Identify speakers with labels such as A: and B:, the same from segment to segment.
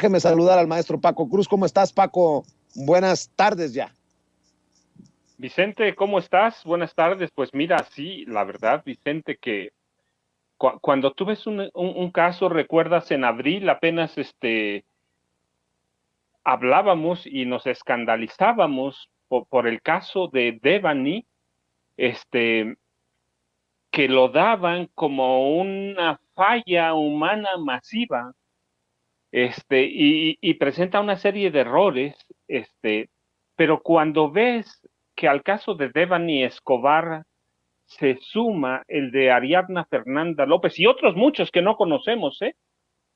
A: déjeme saludar al maestro Paco Cruz. ¿Cómo estás, Paco? Buenas tardes ya.
B: Vicente, ¿cómo estás? Buenas tardes. Pues mira, sí, la verdad, Vicente, que cuando tú ves un caso, recuerdas en abril apenas hablábamos y nos escandalizábamos por el caso de Devani, que lo daban como una falla humana masiva, y presenta una serie de errores, pero cuando ves que al caso de Devani Escobar se suma el de Ariadna Fernanda López y otros muchos que no conocemos,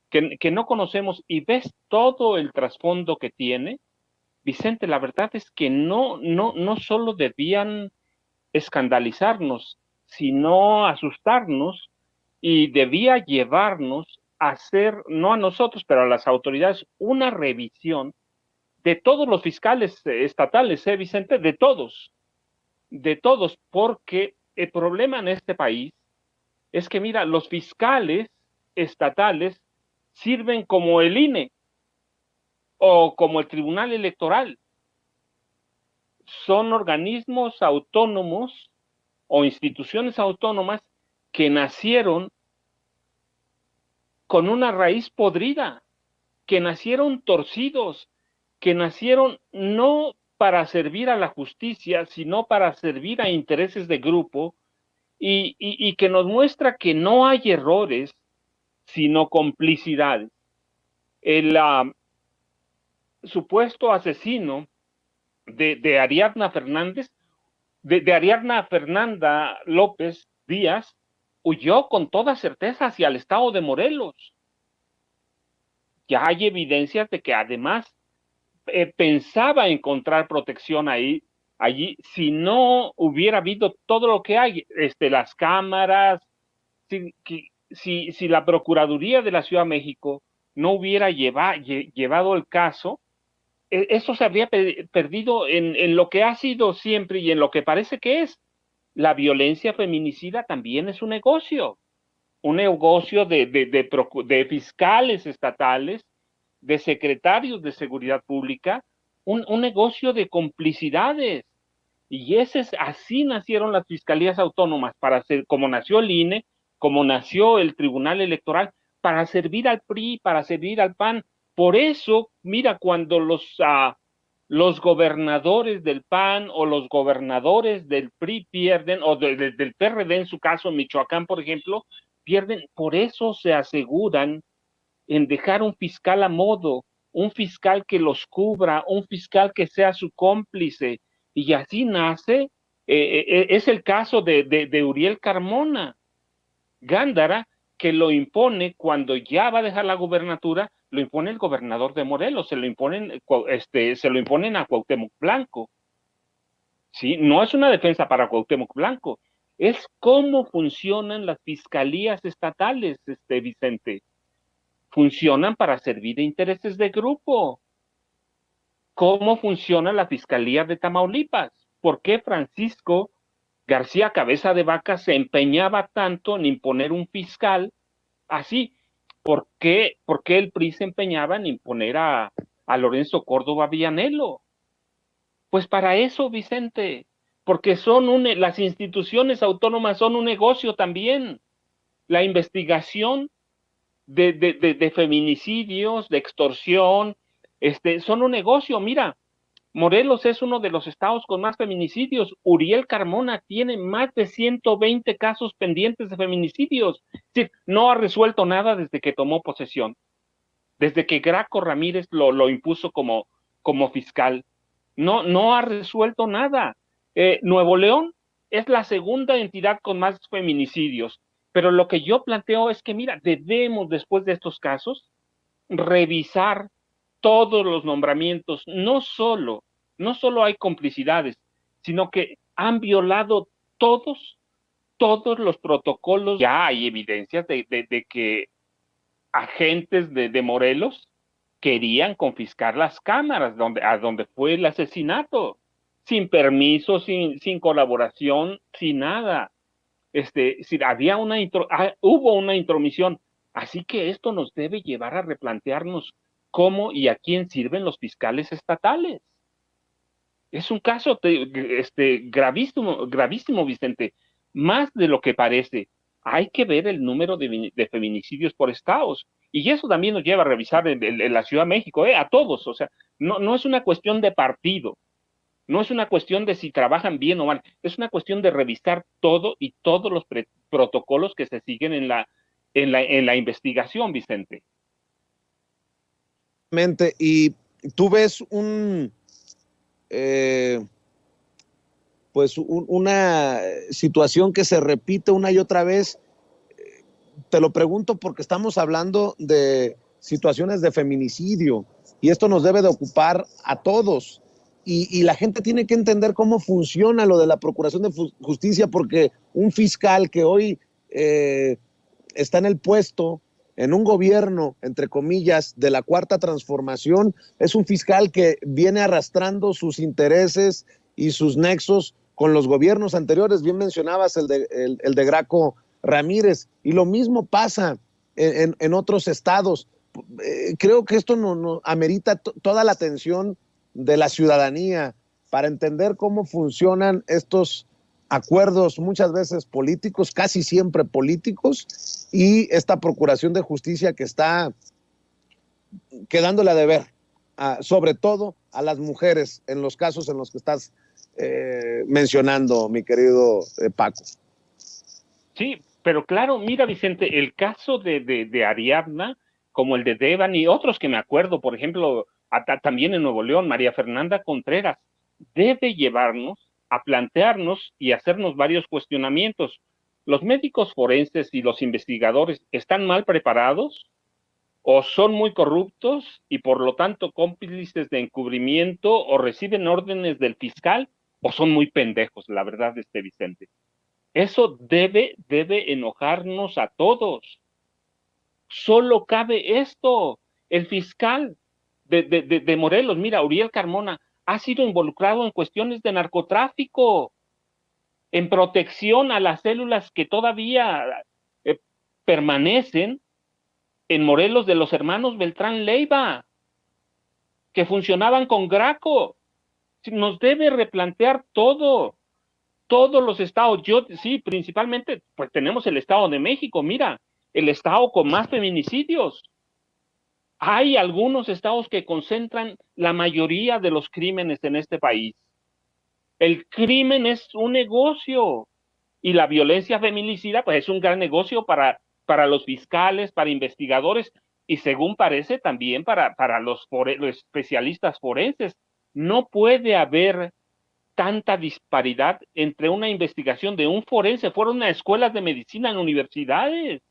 B: que no conocemos, y ves todo el trasfondo que tiene, Vicente, la verdad es que no solo debían escandalizarnos, sino asustarnos, y debía llevarnos a hacer, no a nosotros, pero a las autoridades, una revisión de todos los fiscales estatales, Vicente, de todos, porque el problema en este país es que, mira, los fiscales estatales sirven como el INE o como el Tribunal Electoral. Son organismos autónomos o instituciones autónomas que nacieron con una raíz podrida, que nacieron torcidos, que nacieron no para servir a la justicia, sino para servir a intereses de grupo, y que nos muestra que no hay errores, sino complicidades. El supuesto asesino de Ariadna Fernández, de Ariadna Fernanda López Díaz, huyó con toda certeza hacia el estado de Morelos. Ya hay evidencias de que además pensaba encontrar protección allí, si no hubiera habido todo lo que hay, las cámaras, si la Procuraduría de la Ciudad de México no hubiera llevado el caso, eso se habría perdido en lo que ha sido siempre y en lo que parece que es. La violencia feminicida también es un negocio de fiscales estatales, de secretarios de seguridad pública, un negocio de complicidades. Y así nacieron las fiscalías autónomas, como nació el INE, como nació el Tribunal Electoral, para servir al PRI, para servir al PAN. Por eso, mira, cuando los gobernadores del PAN o los gobernadores del PRI pierden, o del PRD en su caso, Michoacán, por ejemplo, pierden, por eso se aseguran en dejar un fiscal a modo, un fiscal que los cubra, un fiscal que sea su cómplice, y así nace, es el caso de Uriel Carmona Gándara, que lo impone cuando ya va a dejar la gubernatura, lo impone el gobernador de Morelos, se lo imponen a Cuauhtémoc Blanco. ¿Sí? No es una defensa para Cuauhtémoc Blanco, es cómo funcionan las fiscalías estatales, Vicente. Funcionan para servir a intereses de grupo. ¿Cómo funciona la Fiscalía de Tamaulipas? ¿Por qué Francisco García Cabeza de Vaca se empeñaba tanto en imponer un fiscal así? ¿Por qué el PRI se empeñaba en imponer a Lorenzo Córdoba Villanelo? Pues para eso, Vicente, porque las instituciones autónomas son un negocio también. La investigación de feminicidios, de extorsión, son un negocio. Mira, Morelos es uno de los estados con más feminicidios. Uriel Carmona tiene más de 120 casos pendientes de feminicidios. Es decir, no ha resuelto nada desde que tomó posesión, desde que Graco Ramírez lo impuso como fiscal. No ha resuelto nada. Nuevo León es la segunda entidad con más feminicidios. Pero lo que yo planteo es que, mira, debemos, después de estos casos, revisar todos los nombramientos. No solo hay complicidades, sino que han violado todos los protocolos. Ya hay evidencias de que agentes de Morelos querían confiscar las cámaras a donde fue el asesinato, sin permiso, sin colaboración, sin nada. Hubo una intromisión. Así que esto nos debe llevar a replantearnos cómo y a quién sirven los fiscales estatales. Es un caso gravísimo, gravísimo, Vicente, más de lo que parece. Hay que ver el número de feminicidios por estados. Y eso también nos lleva a revisar en la Ciudad de México, a todos. O sea, no es una cuestión de partido, no es una cuestión de si trabajan bien o mal, es una cuestión de revisar todo y todos los protocolos que se siguen en la investigación, Vicente.
A: Y tú ves una situación que se repite una y otra vez. Te lo pregunto porque estamos hablando de situaciones de feminicidio y esto nos debe de ocupar a todos. Y la gente tiene que entender cómo funciona lo de la Procuración de Justicia, porque un fiscal que hoy está en el puesto, en un gobierno, entre comillas, de la Cuarta Transformación, es un fiscal que viene arrastrando sus intereses y sus nexos con los gobiernos anteriores. Bien mencionabas el de Graco Ramírez, y lo mismo pasa en otros estados. Creo que esto no amerita toda la atención de la ciudadanía para entender cómo funcionan estos acuerdos, muchas veces políticos, casi siempre políticos, y esta Procuración de Justicia que está quedándole a deber, sobre todo a las mujeres, en los casos en los que estás mencionando, mi querido Paco.
B: Sí, pero claro, mira, Vicente, el caso de Ariadna, como el de Devan y otros que me acuerdo, por ejemplo, también en Nuevo León, María Fernanda Contreras, debe llevarnos a plantearnos y hacernos varios cuestionamientos. ¿Los médicos forenses y los investigadores están mal preparados o son muy corruptos y por lo tanto cómplices de encubrimiento o reciben órdenes del fiscal o son muy pendejos, la verdad, Vicente? Eso debe enojarnos a todos. Solo cabe esto. El fiscal de Morelos, mira, Uriel Carmona, ha sido involucrado en cuestiones de narcotráfico, en protección a las células que todavía permanecen en Morelos de los hermanos Beltrán Leiva, que funcionaban con Graco. Nos debe replantear todo. Todos los estados, sí, principalmente, pues tenemos el Estado de México, mira, el estado con más feminicidios. Hay algunos estados que concentran la mayoría de los crímenes en este país. El crimen es un negocio y la violencia feminicida, pues es un gran negocio para los fiscales, para investigadores y según parece también para los especialistas forenses. No puede haber tanta disparidad entre una investigación de un forense, fueron a escuelas de medicina en universidades.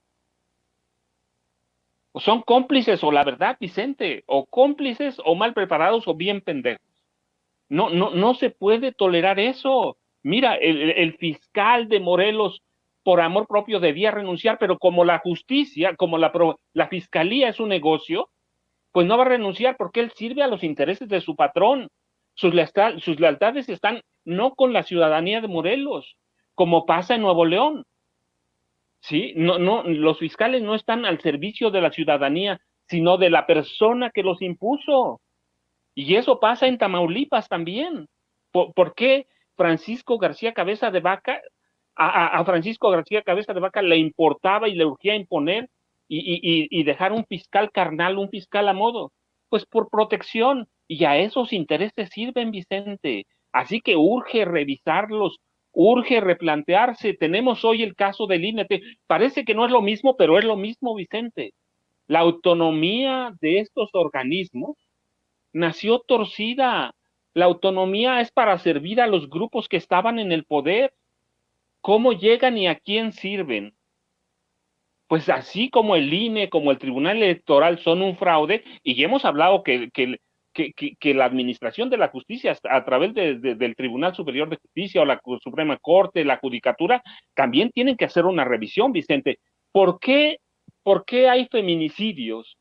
B: O son cómplices, o la verdad, Vicente, o cómplices, o mal preparados, o bien pendejos. No se puede tolerar eso. Mira, el fiscal de Morelos, por amor propio, debía renunciar, pero como la justicia, como la fiscalía es un negocio, pues no va a renunciar porque él sirve a los intereses de su patrón. Sus lealtades están no con la ciudadanía de Morelos, como pasa en Nuevo León. ¿Sí? Los fiscales no están al servicio de la ciudadanía, sino de la persona que los impuso. Y eso pasa en Tamaulipas también. ¿Por qué Francisco García Cabeza de Vaca, a Francisco García Cabeza de Vaca le importaba y le urgía imponer y dejar un fiscal carnal, un fiscal a modo? Pues por protección, y a esos intereses sirven, Vicente. Así que urge revisarlos, urge replantearse. Tenemos hoy el caso del INE. Parece que no es lo mismo, pero es lo mismo, Vicente. La autonomía de estos organismos nació torcida. La autonomía es para servir a los grupos que estaban en el poder. ¿Cómo llegan y a quién sirven? Pues así como el INE, como el Tribunal Electoral son un fraude, y ya hemos hablado que la administración de la justicia a través del Tribunal Superior de Justicia o la Suprema Corte, la Judicatura, también tienen que hacer una revisión, Vicente. ¿Por qué hay feminicidios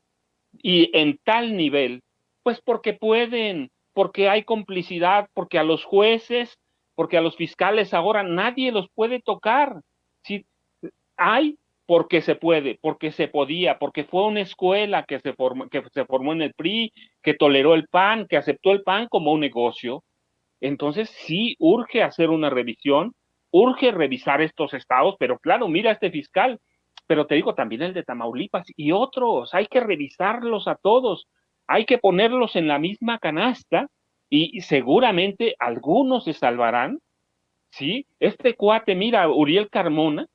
B: y en tal nivel? Pues porque pueden, porque hay complicidad, porque a los jueces, porque a los fiscales ahora nadie los puede tocar. Sí, hay porque se puede, porque se podía, porque fue una escuela que se formó en el PRI, que toleró el PAN, que aceptó el PAN como un negocio. Entonces sí urge hacer una revisión, urge revisar estos estados, pero claro, mira este fiscal, pero te digo también el de Tamaulipas y otros, hay que revisarlos a todos, hay que ponerlos en la misma canasta y seguramente algunos se salvarán. Sí, este cuate, mira, Uriel Carmona,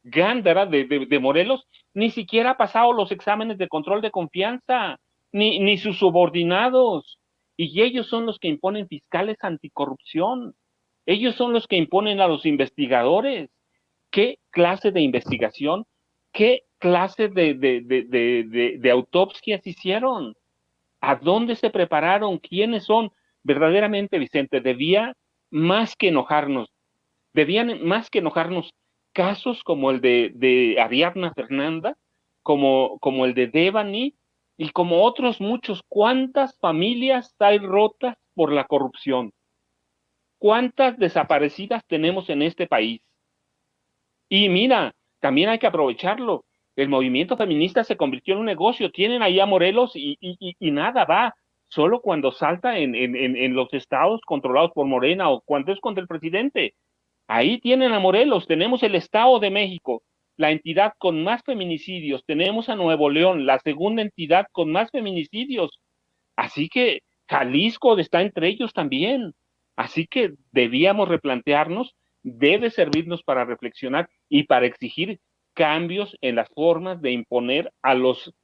B: Gándara de Morelos, ni siquiera ha pasado los exámenes de control de confianza, ni sus subordinados. Y ellos son los que imponen fiscales anticorrupción. Ellos son los que imponen a los investigadores. ¿Qué clase de investigación? ¿Qué clase de autopsias hicieron? ¿A dónde se prepararon? ¿Quiénes son? Verdaderamente, Vicente, más que enojarnos, debían más que enojarnos casos como el de Ariadna Fernanda, como el de Devani y como otros muchos. ¿Cuántas familias hay rotas por la corrupción? ¿Cuántas desaparecidas tenemos en este país? Y mira, también hay que aprovecharlo. El movimiento feminista se convirtió en un negocio. Tienen ahí a Morelos y nada va. Solo cuando salta en los estados controlados por Morena o cuando es contra el presidente. Ahí tienen a Morelos, tenemos el Estado de México, la entidad con más feminicidios, tenemos a Nuevo León, la segunda entidad con más feminicidios. Así que Jalisco está entre ellos también. Así que debíamos replantearnos, debe servirnos para reflexionar y para exigir cambios en las formas de imponer a los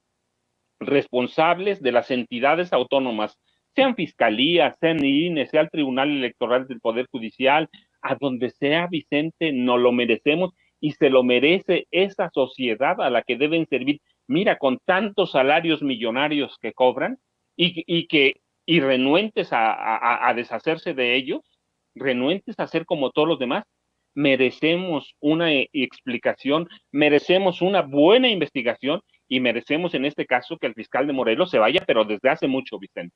B: responsables de las entidades autónomas, sean fiscalías, sean INE, sea el Tribunal Electoral del Poder Judicial, a donde sea, Vicente, nos lo merecemos y se lo merece esa sociedad a la que deben servir. Mira, con tantos salarios millonarios que cobran y renuentes a deshacerse de ellos, renuentes a ser como todos los demás, merecemos una explicación, merecemos una buena investigación y merecemos en este caso que el fiscal de Morelos se vaya, pero desde hace mucho, Vicente.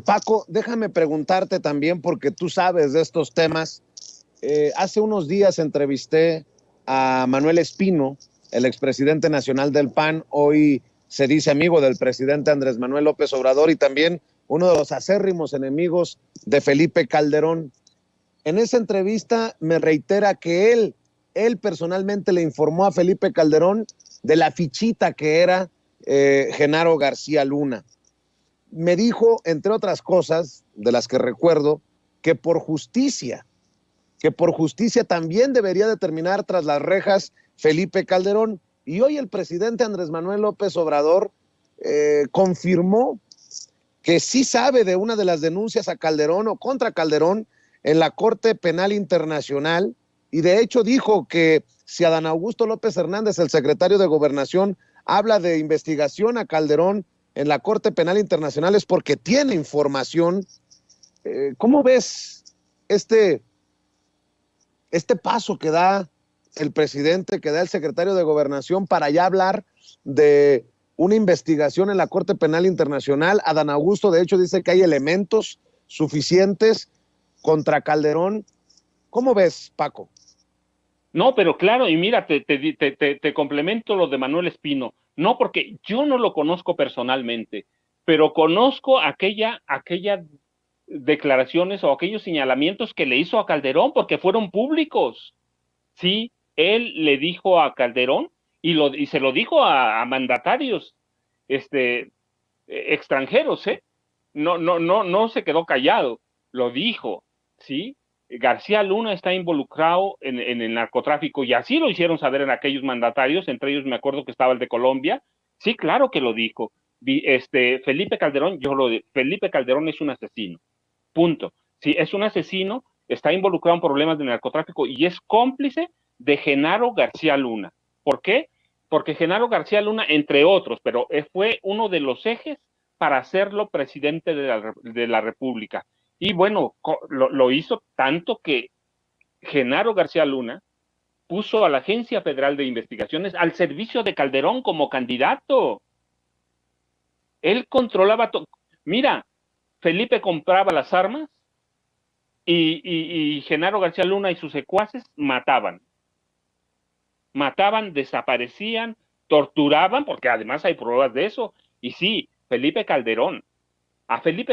A: Paco, déjame preguntarte también, porque tú sabes de estos temas. Hace unos días entrevisté a Manuel Espino, el expresidente nacional del PAN, hoy se dice amigo del presidente Andrés Manuel López Obrador y también uno de los acérrimos enemigos de Felipe Calderón. En esa entrevista me reitera que él personalmente le informó a Felipe Calderón de la fichita que era Genaro García Luna. Me dijo, entre otras cosas, de las que recuerdo, que por justicia también debería de terminar tras las rejas Felipe Calderón. Y hoy el presidente Andrés Manuel López Obrador confirmó que sí sabe de una de las denuncias a Calderón o contra Calderón en la Corte Penal Internacional, y de hecho dijo que si Adán Augusto López Hernández, el secretario de Gobernación, habla de investigación a Calderón en la Corte Penal Internacional es porque tiene información. ¿Cómo ves este paso que da el presidente, que da el secretario de Gobernación para ya hablar de una investigación en la Corte Penal Internacional? Adán Augusto, de hecho, dice que hay elementos suficientes contra Calderón. ¿Cómo ves, Paco?
B: No, pero claro, y mira, te complemento lo de Manuel Espino. No, porque yo no lo conozco personalmente, pero conozco aquellas declaraciones o aquellos señalamientos que le hizo a Calderón porque fueron públicos. Sí, él le dijo a Calderón y se lo dijo a mandatarios extranjeros, ¿eh? No se quedó callado, lo dijo, ¿sí? García Luna está involucrado en el narcotráfico y así lo hicieron saber en aquellos mandatarios, entre ellos me acuerdo que estaba el de Colombia, sí, claro que lo dijo. Felipe Calderón, Felipe Calderón es un asesino, punto. Sí, es un asesino, está involucrado en problemas de narcotráfico y es cómplice de Genaro García Luna. ¿Por qué? Porque Genaro García Luna, entre otros, pero fue uno de los ejes para hacerlo presidente de la República. Y bueno, lo hizo tanto que Genaro García Luna puso a la Agencia Federal de Investigaciones al servicio de Calderón como candidato. Él controlaba todo. Mira, Felipe compraba las armas y Genaro García Luna y sus secuaces mataban. mataban, desaparecían, torturaban, porque además hay pruebas de eso. Y sí, a Felipe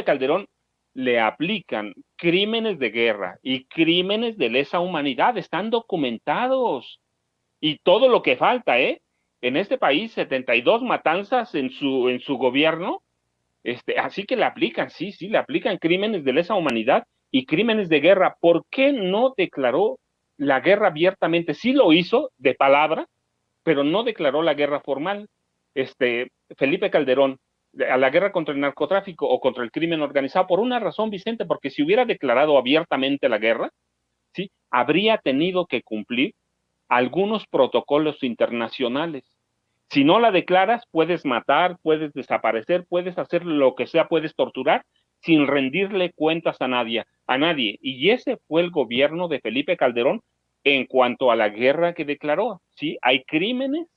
B: Calderón le aplican crímenes de guerra y crímenes de lesa humanidad, están documentados. Y todo lo que falta, en este país, 72 matanzas en su gobierno, así que le aplican, sí, le aplican crímenes de lesa humanidad y crímenes de guerra. ¿Por qué no declaró la guerra abiertamente? Sí lo hizo de palabra, pero no declaró la guerra formal. Felipe Calderón, a la guerra contra el narcotráfico o contra el crimen organizado, por una razón, Vicente, porque si hubiera declarado abiertamente la guerra, sí, habría tenido que cumplir algunos protocolos internacionales. Si no la declaras, puedes matar, puedes desaparecer, puedes hacer lo que sea, puedes torturar sin rendirle cuentas a nadie. Y ese fue el gobierno de Felipe Calderón en cuanto a la guerra que declaró. Sí, hay crímenes.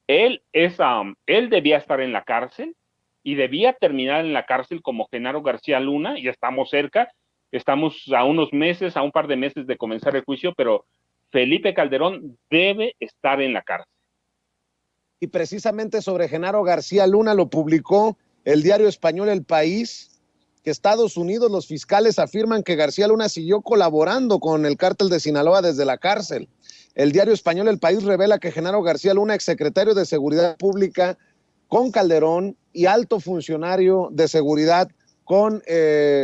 B: Él debía estar en la cárcel y debía terminar en la cárcel como Genaro García Luna, y estamos cerca, estamos a un par de meses de comenzar el juicio, pero Felipe Calderón debe estar en la cárcel.
A: Y precisamente sobre Genaro García Luna lo publicó el diario español El País, que Estados Unidos, los fiscales afirman que García Luna siguió colaborando con el cártel de Sinaloa desde la cárcel. El diario español El País revela que Genaro García Luna, exsecretario de Seguridad Pública con Calderón y alto funcionario de seguridad con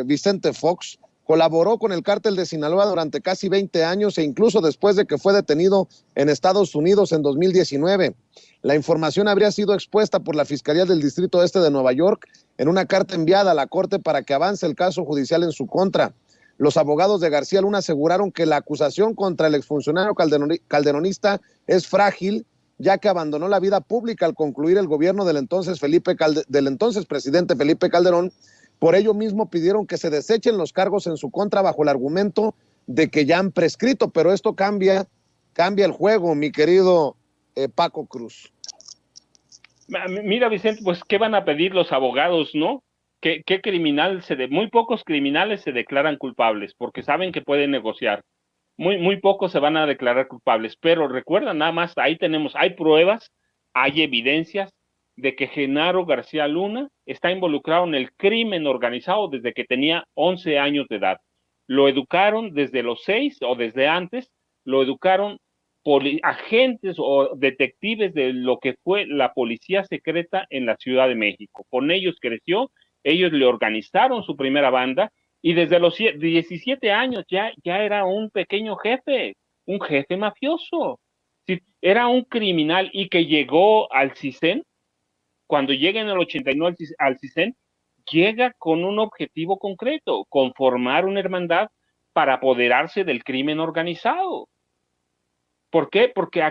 A: Vicente Fox, colaboró con el cártel de Sinaloa durante casi 20 años e incluso después de que fue detenido en Estados Unidos en 2019. La información habría sido expuesta por la Fiscalía del Distrito Este de Nueva York en una carta enviada a la Corte para que avance el caso judicial en su contra. Los abogados de García Luna aseguraron que la acusación contra el exfuncionario calderonista es frágil, ya que abandonó la vida pública al concluir el gobierno del entonces presidente Felipe Calderón. Por ello mismo pidieron que se desechen los cargos en su contra bajo el argumento de que ya han prescrito, pero esto cambia el juego, mi querido Paco Cruz.
B: Mira, Vicente, pues, ¿qué van a pedir los abogados, no? ¿Qué criminal muy pocos criminales se declaran culpables porque saben que pueden negociar? Muy pocos se van a declarar culpables, pero recuerda nada más, hay pruebas, hay evidencias de que Genaro García Luna está involucrado en el crimen organizado desde que tenía 11 años de edad. Lo educaron desde los 6 o desde antes, lo educaron agentes o detectives de lo que fue la policía secreta en la Ciudad de México. Con ellos creció, ellos le organizaron su primera banda y desde los 17 años ya era un pequeño jefe, un jefe mafioso. Sí, era un criminal y que llegó al CISEN. Cuando llega en el 89 al CISEN, llega con un objetivo concreto, conformar una hermandad para apoderarse del crimen organizado. ¿Por qué? Porque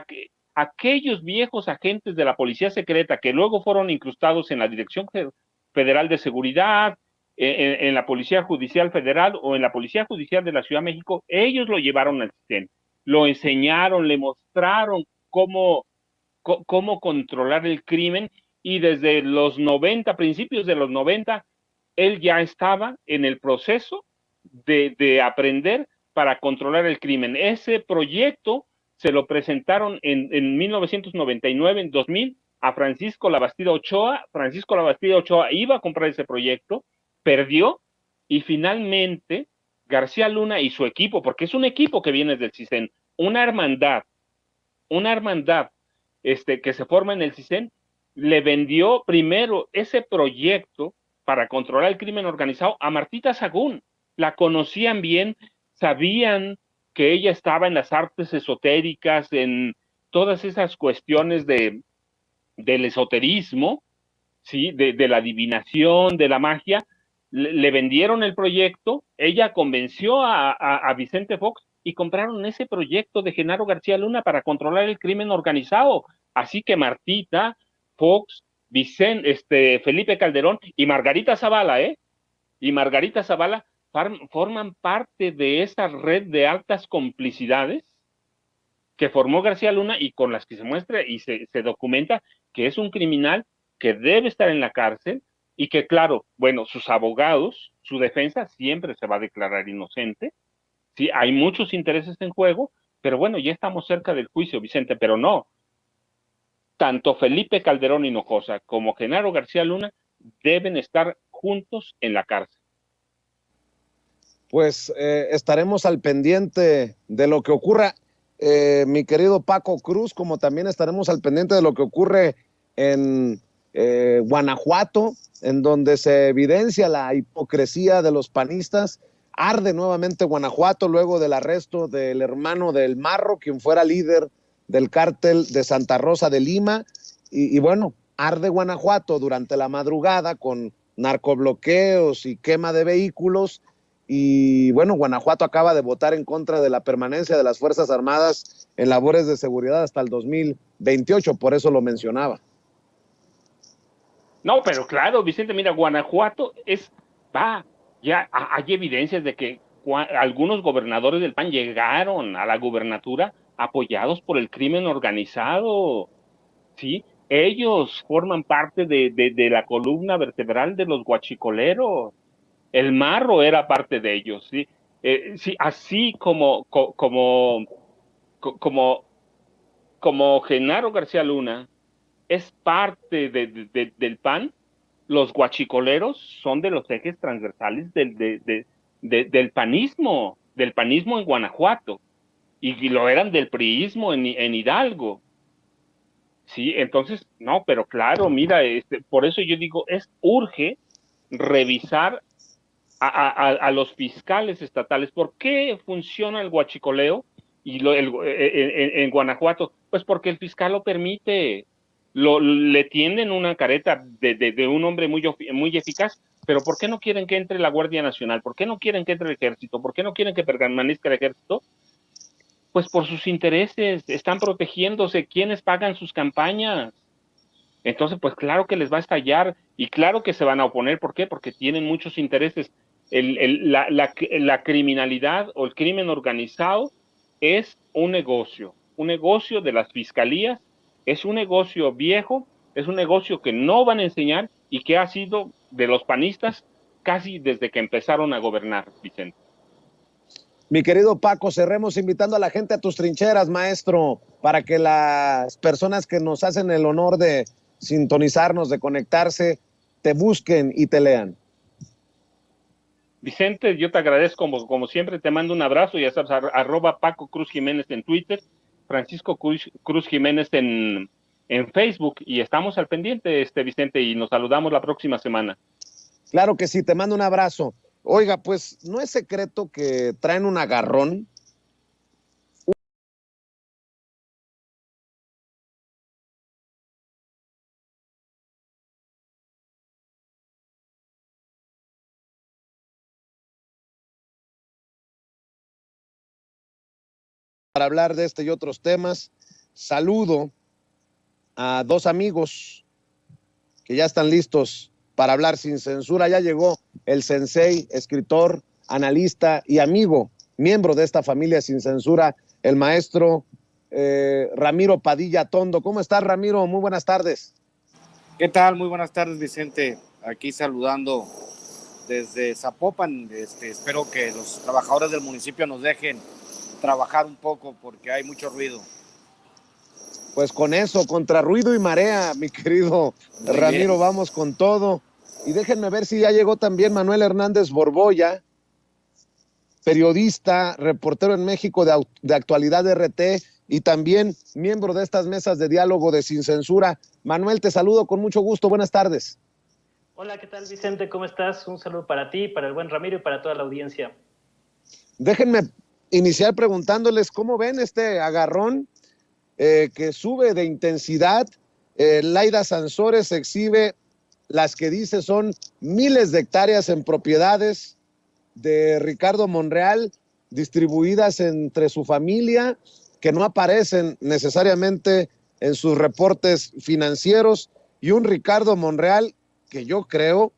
B: aquellos viejos agentes de la policía secreta que luego fueron incrustados en la Dirección Federal de Seguridad, en la Policía Judicial Federal o en la Policía Judicial de la Ciudad de México, ellos lo llevaron al CISEN, lo enseñaron, le mostraron cómo controlar el crimen, y desde los 90, principios de los 90, él ya estaba en el proceso de aprender para controlar el crimen. Ese proyecto se lo presentaron en 1999, en 2000, a Francisco Labastida Ochoa. Francisco Labastida Ochoa iba a comprar ese proyecto, perdió, y finalmente García Luna y su equipo, porque es un equipo que viene del CISEN, una hermandad que se forma en el CISEN, le vendió primero ese proyecto para controlar el crimen organizado a Martita Sagún. La conocían bien, sabían que ella estaba en las artes esotéricas, en todas esas cuestiones del esoterismo, ¿sí? de la adivinación, de la magia. Le vendieron el proyecto, ella convenció a Vicente Fox y compraron ese proyecto de Genaro García Luna para controlar el crimen organizado. Así que Martita, Fox, Felipe Calderón y Margarita Zavala, forman parte de esa red de altas complicidades que formó García Luna y con las que se muestra y se documenta que es un criminal que debe estar en la cárcel y que, claro, bueno, sus abogados, su defensa siempre se va a declarar inocente. Sí, hay muchos intereses en juego, Pero bueno, ya estamos cerca del juicio, Vicente, pero no. Tanto Felipe Calderón Hinojosa como Genaro García Luna deben estar juntos en la cárcel.
A: Pues estaremos al pendiente de lo que ocurra, mi querido Paco Cruz, como también estaremos al pendiente de lo que ocurre en Guanajuato, en donde se evidencia la hipocresía de los panistas. Arde nuevamente Guanajuato luego del arresto del hermano del Marro, quien fuera líder del cártel de Santa Rosa de Lima, y bueno, arde Guanajuato durante la madrugada con narcobloqueos y quema de vehículos. Y bueno, Guanajuato acaba de votar en contra de la permanencia de las Fuerzas Armadas en labores de seguridad hasta el 2028, por eso lo mencionaba.
B: No, pero claro, Vicente, mira, Guanajuato ya hay evidencias de que algunos gobernadores del PAN llegaron a la gubernatura apoyados por el crimen organizado, ¿sí? Ellos forman parte de la columna vertebral de los guachicoleros. El Marro era parte de ellos, ¿sí? Sí, así como Genaro García Luna es parte del PAN, los guachicoleros son de los ejes transversales del panismo en Guanajuato, y lo eran del priismo en Hidalgo. Sí, entonces, no, pero claro, mira, por eso yo digo, urge revisar a los fiscales estatales. ¿Por qué funciona el guachicoleo en Guanajuato? Pues porque el fiscal lo permite. Le tienden una careta de un hombre muy eficaz, pero ¿por qué no quieren que entre la Guardia Nacional? ¿Por qué no quieren que entre el Ejército? ¿Por qué no quieren que permanezca el Ejército? Pues por sus intereses, están protegiéndose. ¿Quiénes pagan sus campañas? Entonces, pues claro que les va a estallar y claro que se van a oponer. ¿Por qué? Porque tienen muchos intereses. La criminalidad o el crimen organizado es un negocio de las fiscalías, es un negocio viejo, es un negocio que no van a enseñar y que ha sido de los panistas casi desde que empezaron a gobernar, Vicente.
A: Mi querido Paco, cerremos invitando a la gente a tus trincheras, maestro, para que las personas que nos hacen el honor de sintonizarnos, de conectarse, te busquen y te lean.
B: Vicente, yo te agradezco como siempre, te mando un abrazo, ya sabes, @Paco Cruz Jiménez en Twitter, Francisco Cruz Jiménez en Facebook, y estamos al pendiente, Vicente, y nos saludamos la próxima semana.
A: Claro que sí, te mando un abrazo. Oiga, pues no es secreto que traen un agarrón. Para hablar de este y otros temas, saludo a dos amigos que ya están listos para hablar sin censura. Ya llegó el sensei, escritor, analista y amigo, miembro de esta familia sin censura, el maestro Ramiro Padilla Tondo. ¿Cómo estás, Ramiro? Muy buenas tardes.
C: ¿Qué tal? Muy buenas tardes, Vicente. Aquí saludando desde Zapopan. Espero que los trabajadores del municipio nos dejen trabajar un poco porque hay mucho ruido.
A: Pues con eso, contra ruido y marea, mi querido muy Ramiro, bien. Vamos con todo. Y déjenme ver si ya llegó también Manuel Hernández Borboya, periodista, reportero en México de Actualidad RT y también miembro de estas mesas de diálogo de Sin Censura. Manuel, te saludo con mucho gusto. Buenas tardes.
D: Hola, ¿qué tal, Vicente? ¿Cómo estás? Un saludo para ti, para el buen Ramiro y para toda la audiencia.
A: Déjenme iniciar preguntándoles cómo ven este agarrón que sube de intensidad. Laida Sansores exhibe las que dice son miles de hectáreas en propiedades de Ricardo Monreal, distribuidas entre su familia, que no aparecen necesariamente en sus reportes financieros, y un Ricardo Monreal que yo creo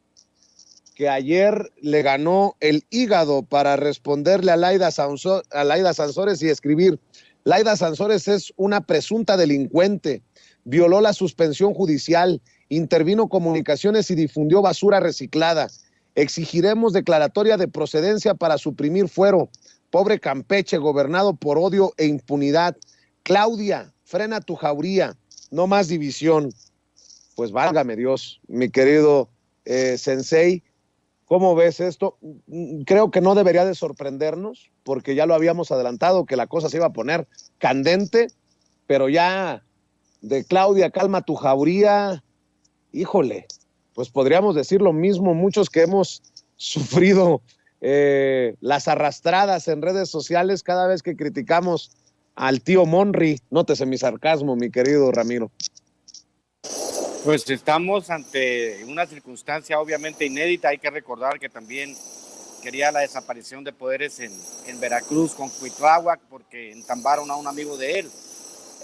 A: que ayer le ganó el hígado para responderle a Laida Sansores y escribir: Laida Sansores es una presunta delincuente, violó la suspensión judicial, intervino comunicaciones y difundió basura reciclada. Exigiremos declaratoria de procedencia para suprimir fuero. Pobre Campeche, gobernado por odio e impunidad. Claudia, frena tu jauría, no más división. Pues válgame Dios, mi querido Sensei, ¿cómo ves esto? Creo que no debería de sorprendernos, porque ya lo habíamos adelantado, que la cosa se iba a poner candente, pero ya de Claudia, calma tu jauría, híjole, pues podríamos decir lo mismo muchos que hemos sufrido las arrastradas en redes sociales cada vez que criticamos al tío Monri. Nótese mi sarcasmo, mi querido Ramiro.
C: Pues estamos ante una circunstancia obviamente inédita. Hay que recordar que también quería la desaparición de poderes en Veracruz con Cuitláhuac porque entambaron a un amigo de él.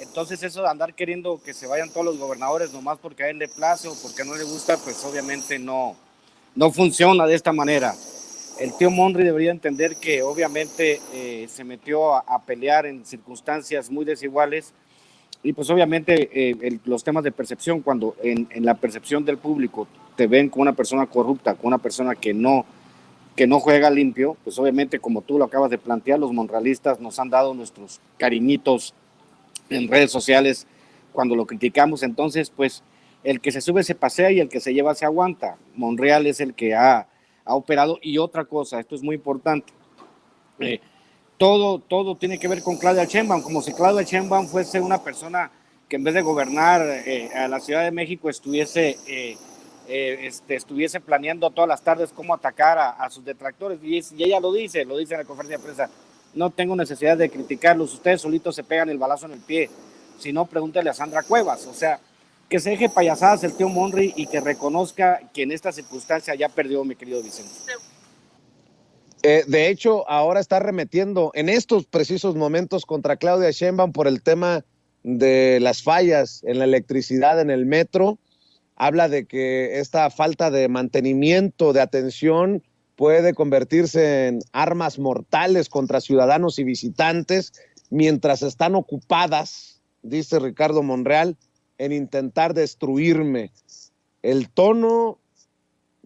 C: Entonces eso de andar queriendo que se vayan todos los gobernadores nomás porque a él le place o porque no le gusta, pues obviamente no funciona de esta manera. El tío Monri debería entender que obviamente se metió a pelear en circunstancias muy desiguales y pues obviamente los temas de percepción, cuando en la percepción del público te ven como una persona corrupta, como una persona que no juega limpio, pues obviamente como tú lo acabas de plantear, los monrealistas nos han dado nuestros cariñitos en redes sociales cuando lo criticamos. Entonces pues el que se sube se pasea y el que se lleva se aguanta. Monreal es el que ha operado. Y otra cosa, esto es muy importante, todo tiene que ver con Claudia Sheinbaum, como si Claudia Sheinbaum fuese una persona que en vez de gobernar a la Ciudad de México estuviese planeando todas las tardes cómo atacar a sus detractores, y ella lo dice en la conferencia de prensa: no tengo necesidad de criticarlos, ustedes solitos se pegan el balazo en el pie, si no pregúntale a Sandra Cuevas. O sea, que se deje payasadas el tío Monri y que reconozca que en esta circunstancia ya perdió, mi querido Vicente.
A: De hecho, ahora está arremetiendo en estos precisos momentos contra Claudia Sheinbaum por el tema de las fallas en la electricidad en el metro. Habla de que esta falta de mantenimiento, de atención, puede convertirse en armas mortales contra ciudadanos y visitantes mientras están ocupadas, dice Ricardo Monreal, en intentar destruirme. El tono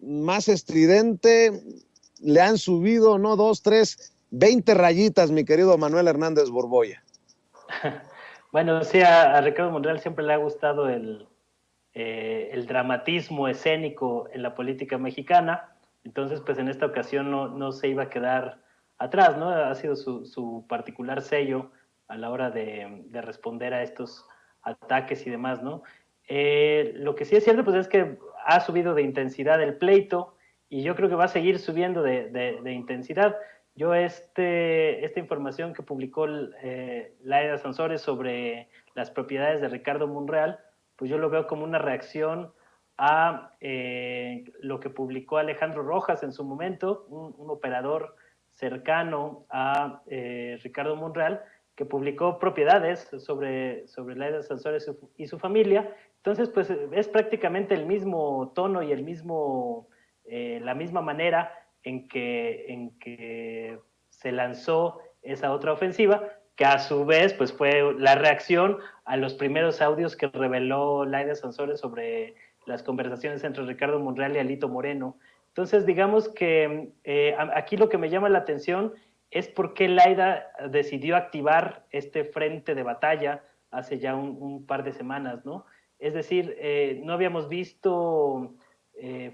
A: más estridente le han subido, no 2, 3, 20 rayitas, mi querido Manuel Hernández Borboya.
D: Bueno, sí, a Ricardo Monreal siempre le ha gustado el dramatismo escénico en la política mexicana. Entonces, pues en esta ocasión no se iba a quedar atrás, ¿no? Ha sido su particular sello a la hora de responder a estos ataques y demás, ¿no? Lo que sí es cierto, pues es que ha subido de intensidad el pleito y yo creo que va a seguir subiendo de intensidad. Yo esta información que publicó Laida Sansores sobre las propiedades de Ricardo Monreal, pues yo lo veo como una reacción a lo que publicó Alejandro Rojas en su momento, un operador cercano a Ricardo Monreal, que publicó propiedades sobre Laida Sansores y su familia. Entonces, pues es prácticamente el mismo tono y la misma manera en que se lanzó esa otra ofensiva, que a su vez pues fue la reacción a los primeros audios que reveló Laida Sansores sobre las conversaciones entre Ricardo Monreal y Alito Moreno. Entonces, digamos que aquí lo que me llama la atención es por qué Laida decidió activar este frente de batalla hace ya un par de semanas, ¿no? Es decir, no habíamos visto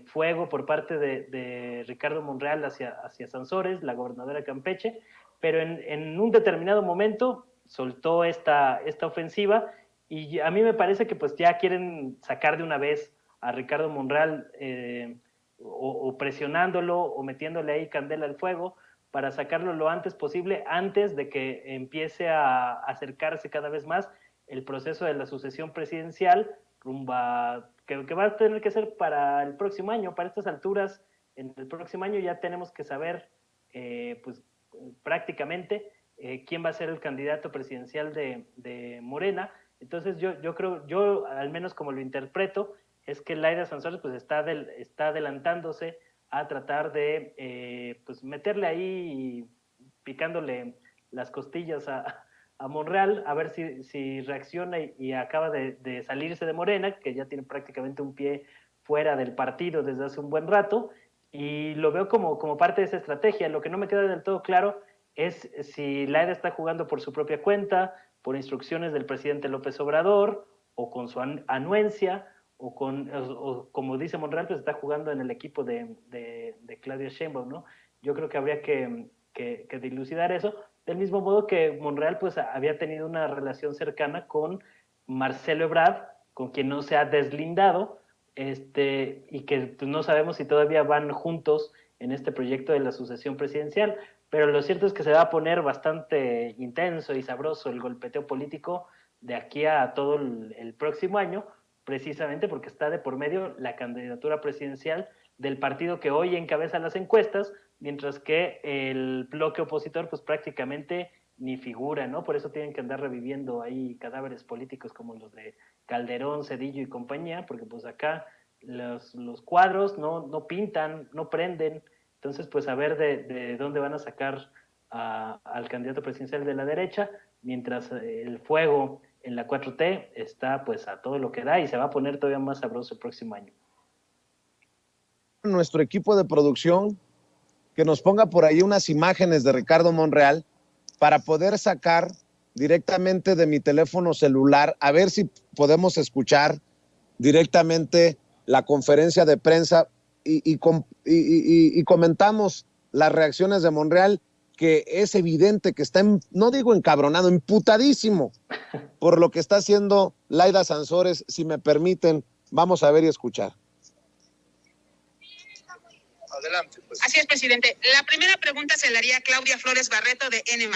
D: fuego por parte de Ricardo Monreal hacia Sansores, la gobernadora de Campeche, pero en un determinado momento soltó esta ofensiva y a mí me parece que pues ya quieren sacar de una vez a Ricardo Monreal o presionándolo o metiéndole ahí candela al fuego para sacarlo lo antes posible, antes de que empiece a acercarse cada vez más el proceso de la sucesión presidencial rumbo a, que va a tener que ser para el próximo año. Para estas alturas, en el próximo año ya tenemos que saber pues prácticamente quién va a ser el candidato presidencial de Morena. Entonces yo creo, yo al menos como lo interpreto, es que Laida Sansores pues está adelantándose a tratar de pues meterle ahí, picándole las costillas a Monreal, a ver si reacciona y acaba de salirse de Morena, que ya tiene prácticamente un pie fuera del partido desde hace un buen rato, y lo veo como parte de esa estrategia. Lo que no me queda del todo claro es si Laida está jugando por su propia cuenta, por instrucciones del presidente López Obrador, o con su anuencia, o como dice Monreal, pues está jugando en el equipo de Claudia Sheinbaum, ¿no? Yo creo que habría que dilucidar eso, del mismo modo que Monreal pues había tenido una relación cercana con Marcelo Ebrard, con quien no se ha deslindado, y que pues, no sabemos si todavía van juntos en este proyecto de la sucesión presidencial, pero lo cierto es que se va a poner bastante intenso y sabroso el golpeteo político de aquí a todo el próximo año, precisamente porque está de por medio la candidatura presidencial del partido que hoy encabeza las encuestas, mientras que el bloque opositor pues prácticamente ni figura, ¿no? Por eso tienen que andar reviviendo ahí cadáveres políticos como los de Calderón, Zedillo y compañía, porque pues acá los cuadros no pintan, no prenden, entonces pues a ver de dónde van a sacar al candidato presidencial de la derecha, mientras el fuego en la 4T está pues a todo lo que da y se va a poner todavía más sabroso el próximo año.
A: Nuestro equipo de producción que nos ponga por ahí unas imágenes de Ricardo Monreal para poder sacar directamente de mi teléfono celular, a ver si podemos escuchar directamente la conferencia de prensa y comentamos las reacciones de Monreal, que es evidente que está, no digo encabronado, emputadísimo por lo que está haciendo Laida Sansores. Si me permiten, vamos a ver y escuchar.
E: Adelante, pues. Así es, presidente. La primera pregunta se la haría a Claudia Flores Barreto de N+.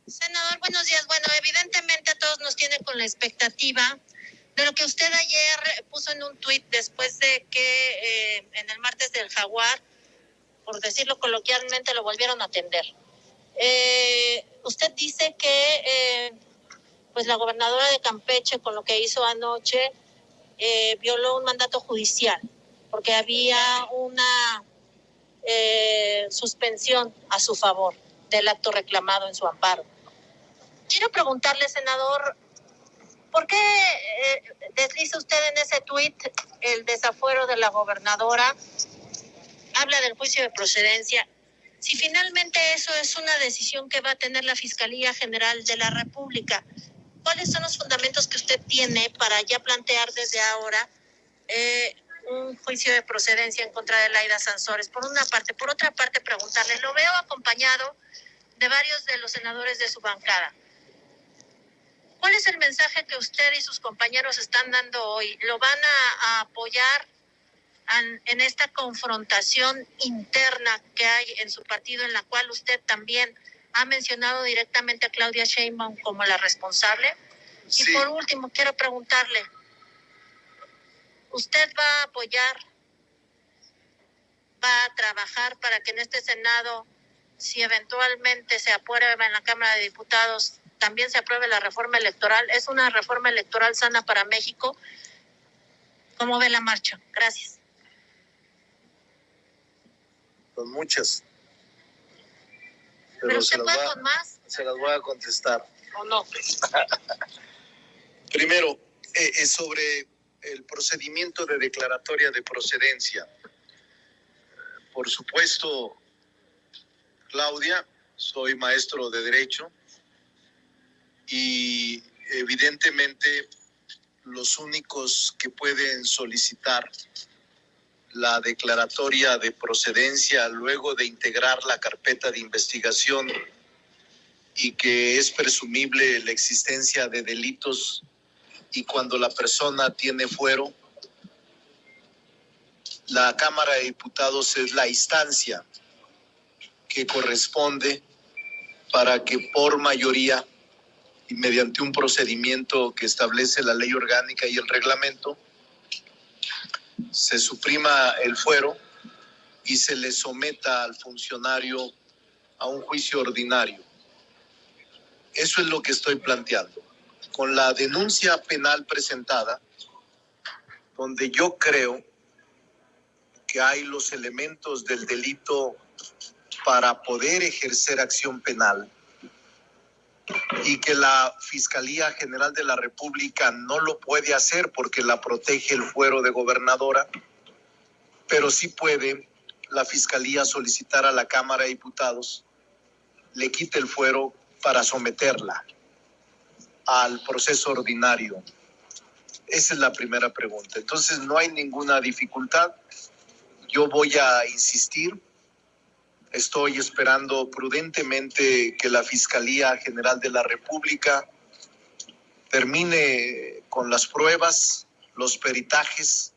F: Senador, buenos días. Bueno, evidentemente a todos nos tiene con la expectativa de lo que usted ayer puso en un tuit después de que en el martes del Jaguar, por decirlo coloquialmente, lo volvieron a atender. Usted dice que pues la gobernadora de Campeche, con lo que hizo anoche, violó un mandato judicial, porque había una suspensión a su favor del acto reclamado en su amparo. Quiero preguntarle, senador, ¿por qué desliza usted en ese tuit el desafuero de la gobernadora? Habla del juicio de procedencia. Si finalmente eso es una decisión que va a tener la Fiscalía General de la República, ¿cuáles son los fundamentos que usted tiene para ya plantear desde ahora un juicio de procedencia en contra de Laida Sansores? Por una parte. Por otra parte, preguntarle, lo veo acompañado de varios de los senadores de su bancada. ¿Cuál es el mensaje que usted y sus compañeros están dando hoy? ¿Lo van a apoyar en esta confrontación interna que hay en su partido, en la cual usted también ha mencionado directamente a Claudia Sheinbaum como la responsable? Sí. Y por último, quiero preguntarle, ¿usted va a apoyar, va a trabajar para que en este Senado, si eventualmente se aprueba en la Cámara de Diputados, también se apruebe la reforma electoral? ¿Es una reforma electoral sana para México? ¿Cómo ve la marcha? Gracias.
E: Con muchas.
F: ¿Pero usted puede con más?
E: Se las voy a contestar.
F: ¿O no?
E: Primero, sobre el procedimiento de declaratoria de procedencia. Por supuesto, Claudia, soy maestro de Derecho y evidentemente los únicos que pueden solicitar la declaratoria de procedencia luego de integrar la carpeta de investigación y que es presumible la existencia de delitos y cuando la persona tiene fuero, la Cámara de Diputados es la instancia que corresponde para que por mayoría y mediante un procedimiento que establece la ley orgánica y el reglamento, se suprima el fuero y se le someta al funcionario a un juicio ordinario. Eso es lo que estoy planteando. Con la denuncia penal presentada, donde yo creo que hay los elementos del delito para poder ejercer acción penal y que la Fiscalía General de la República no lo puede hacer porque la protege el fuero de gobernadora, pero sí puede la Fiscalía solicitar a la Cámara de Diputados le quite el fuero para someterla al proceso ordinario. Esa es la primera pregunta. Entonces no hay ninguna dificultad. Yo voy a insistir. Estoy esperando prudentemente que la Fiscalía General de la República termine con las pruebas, los peritajes,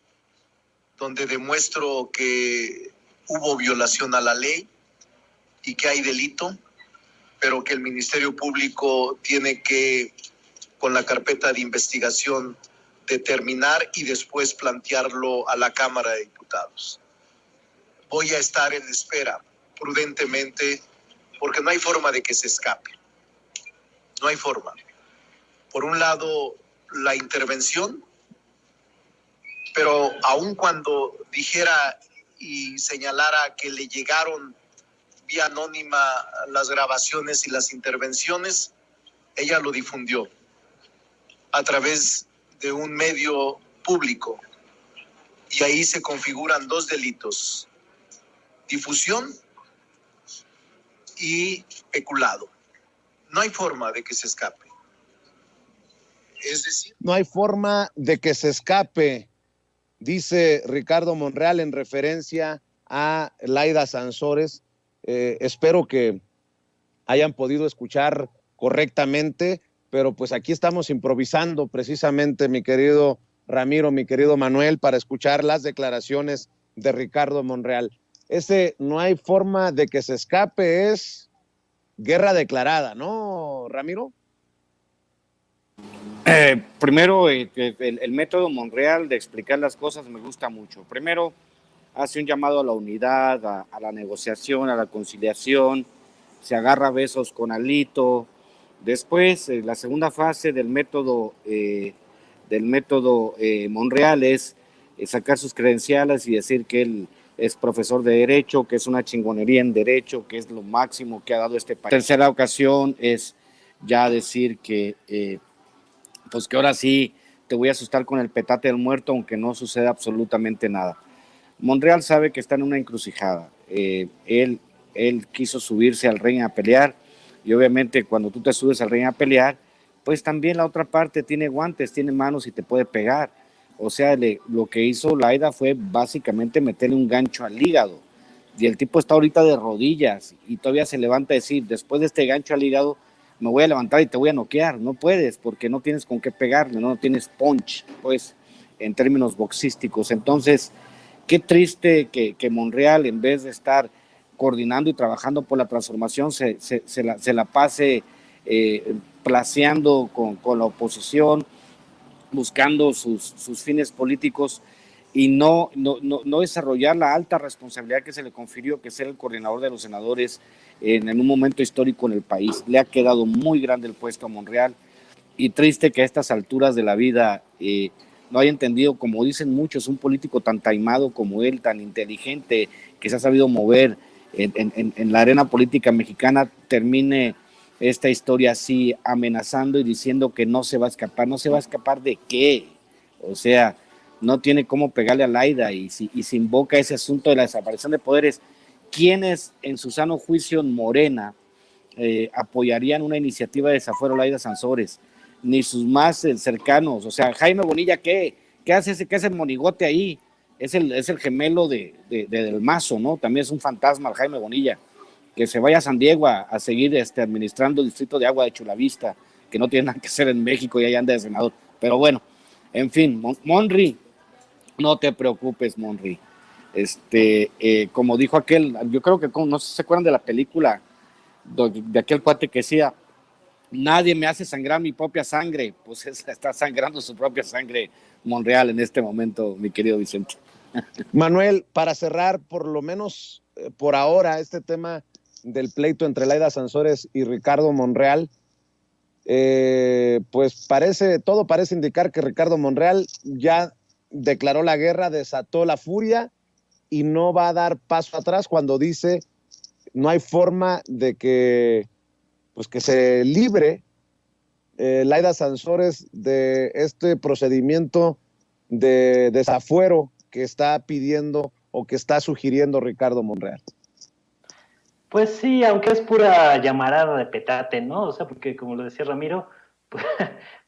E: donde demuestro que hubo violación a la ley y que hay delito, pero que el Ministerio Público tiene que, con la carpeta de investigación, determinar y después plantearlo a la Cámara de Diputados. Voy a estar en espera prudentemente, porque no hay forma de que se escape. No hay forma. Por un lado, la intervención, pero aun cuando dijera y señalara que le llegaron vía anónima las grabaciones y las intervenciones, ella lo difundió a través de un medio público. Y ahí se configuran dos delitos: difusión y peculado. No hay forma de que se escape. Es decir,
A: no hay forma de que se escape, dice Ricardo Monreal en referencia a Laida Sansores. Espero que hayan podido escuchar correctamente, pero pues aquí estamos improvisando precisamente, mi querido Ramiro, mi querido Manuel, para escuchar las declaraciones de Ricardo Monreal. Ese no hay forma de que se escape es guerra declarada, ¿no, Ramiro?
C: Primero, el método Monreal de explicar las cosas me gusta mucho. Primero, hace un llamado a la unidad, a la negociación, a la conciliación, se agarra a besos con Alito. Después, la segunda fase del método Monreal es sacar sus credenciales y decir que él es profesor de Derecho, que es una chingonería en Derecho, que es lo máximo que ha dado este país. Tercera ocasión es ya decir que pues que ahora sí te voy a asustar con el petate del muerto, aunque no suceda absolutamente nada. Monreal sabe que está en una encrucijada. Él quiso subirse al ring a pelear, y obviamente cuando tú te subes al ring a pelear, pues también la otra parte tiene guantes, tiene manos y te puede pegar. O sea, lo que hizo Laida fue básicamente meterle un gancho al hígado, y el tipo está ahorita de rodillas y todavía se levanta a decir, después de este gancho al hígado, me voy a levantar y te voy a noquear. No puedes, porque no tienes con qué pegarle, no tienes punch, pues, en términos boxísticos. Entonces, qué triste que Monreal, en vez de estar coordinando y trabajando por la transformación, se la pase placeando con la oposición, buscando sus fines políticos y no desarrollar la alta responsabilidad que se le confirió, que es ser el coordinador de los senadores en un momento histórico en el país. Le ha quedado muy grande el puesto a Monreal, y triste que a estas alturas de la vida no haya entendido, como dicen muchos, un político tan taimado como él, tan inteligente, que se ha sabido mover en la arena política mexicana, termine esta historia así amenazando y diciendo que no se va a escapar. ¿No se va a escapar de qué? O sea, no tiene cómo pegarle a Laida, y si invoca ese asunto de la desaparición de poderes, ¿quiénes en su sano juicio en Morena apoyarían una iniciativa de desafuero a Laida Sansores? Ni sus más cercanos. O sea, Jaime Bonilla, ¿qué hace ese monigote ahí? Es el gemelo del Mazo, ¿no? También es un fantasma el Jaime Bonilla. Que se vaya a San Diego a seguir administrando el distrito de agua de Chulavista, que no tiene nada que hacer en México, y ahí anda de senador. Pero bueno, en fin, Monri, no te preocupes, Monri. Como dijo aquel, yo creo que no sé si se acuerdan de la película de aquel cuate que decía, nadie me hace sangrar mi propia sangre. Pues está sangrando su propia sangre Monreal en este momento, mi querido Vicente.
A: Manuel, para cerrar, por lo menos por ahora, este tema del pleito entre Laida Sansores y Ricardo Monreal, pues todo parece indicar que Ricardo Monreal ya declaró la guerra, desató la furia y no va a dar paso atrás cuando dice no hay forma de que se libre Laida Sansores de este procedimiento de desafuero que está pidiendo o que está sugiriendo Ricardo Monreal.
D: Pues sí, aunque es pura llamarada de petate, ¿no? O sea, porque como lo decía Ramiro, pues,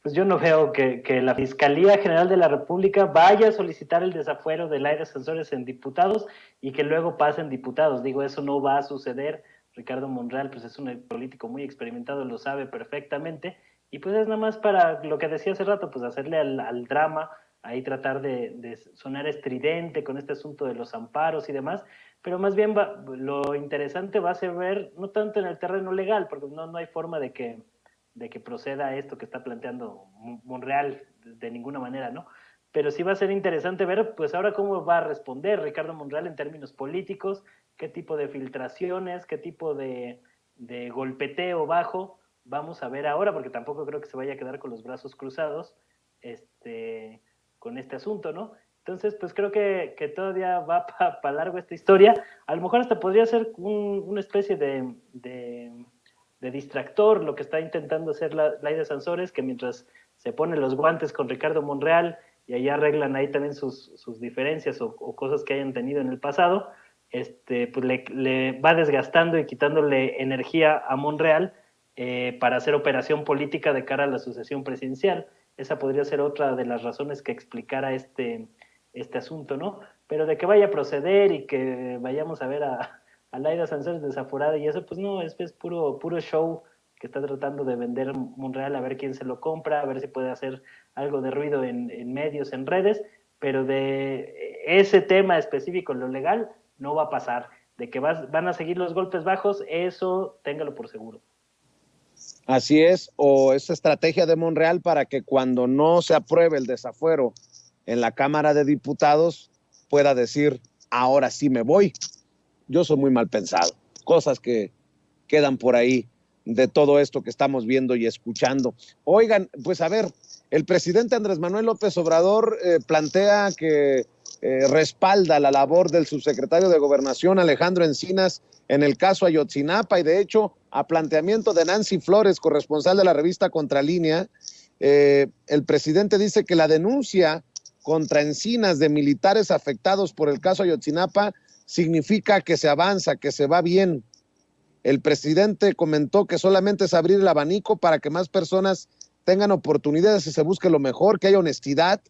D: pues yo no veo que la Fiscalía General de la República vaya a solicitar el desafuero de Laida Sansores en diputados y que luego pasen diputados. Digo, eso no va a suceder. Ricardo Monreal, pues es un político muy experimentado, lo sabe perfectamente. Y pues es nada más para lo que decía hace rato, pues hacerle al drama, ahí tratar de sonar estridente con este asunto de los amparos y demás, pero más bien lo interesante va a ser ver, no tanto en el terreno legal, porque no hay forma de que proceda esto que está planteando Monreal de ninguna manera, ¿no? Pero sí va a ser interesante ver, pues ahora cómo va a responder Ricardo Monreal en términos políticos, qué tipo de filtraciones, qué tipo de golpeteo bajo vamos a ver ahora, porque tampoco creo que se vaya a quedar con los brazos cruzados con este asunto, ¿no? Entonces, pues creo que todavía va para largo esta historia. A lo mejor hasta podría ser una especie de distractor lo que está intentando hacer Laida Sansores, que mientras se pone los guantes con Ricardo Monreal y ahí arreglan ahí también sus diferencias o cosas que hayan tenido en el pasado, pues le va desgastando y quitándole energía a Monreal para hacer operación política de cara a la sucesión presidencial. Esa podría ser otra de las razones que explicara este asunto, ¿no? Pero de que vaya a proceder y que vayamos a ver a Laida Sansores desaforada y eso, pues no, es puro show que está tratando de vender Monreal, a ver quién se lo compra, a ver si puede hacer algo de ruido en medios, en redes, pero de ese tema específico, lo legal, no va a pasar. De que van a seguir los golpes bajos, eso téngalo por seguro.
A: Así es, o esa estrategia de Monreal para que cuando no se apruebe el desafuero en la Cámara de Diputados pueda decir, ahora sí me voy. Yo soy muy mal pensado. Cosas que quedan por ahí de todo esto que estamos viendo y escuchando. Oigan, pues a ver, el presidente Andrés Manuel López Obrador plantea que respalda la labor del subsecretario de Gobernación Alejandro Encinas en el caso Ayotzinapa y de hecho a planteamiento de Nancy Flores, corresponsal de la revista Contralínea, el presidente dice que la denuncia contra Encinas de militares afectados por el caso Ayotzinapa significa que se avanza, que se va bien. El presidente comentó que solamente es abrir el abanico para que más personas tengan oportunidades y se busque lo mejor, que haya honestidad,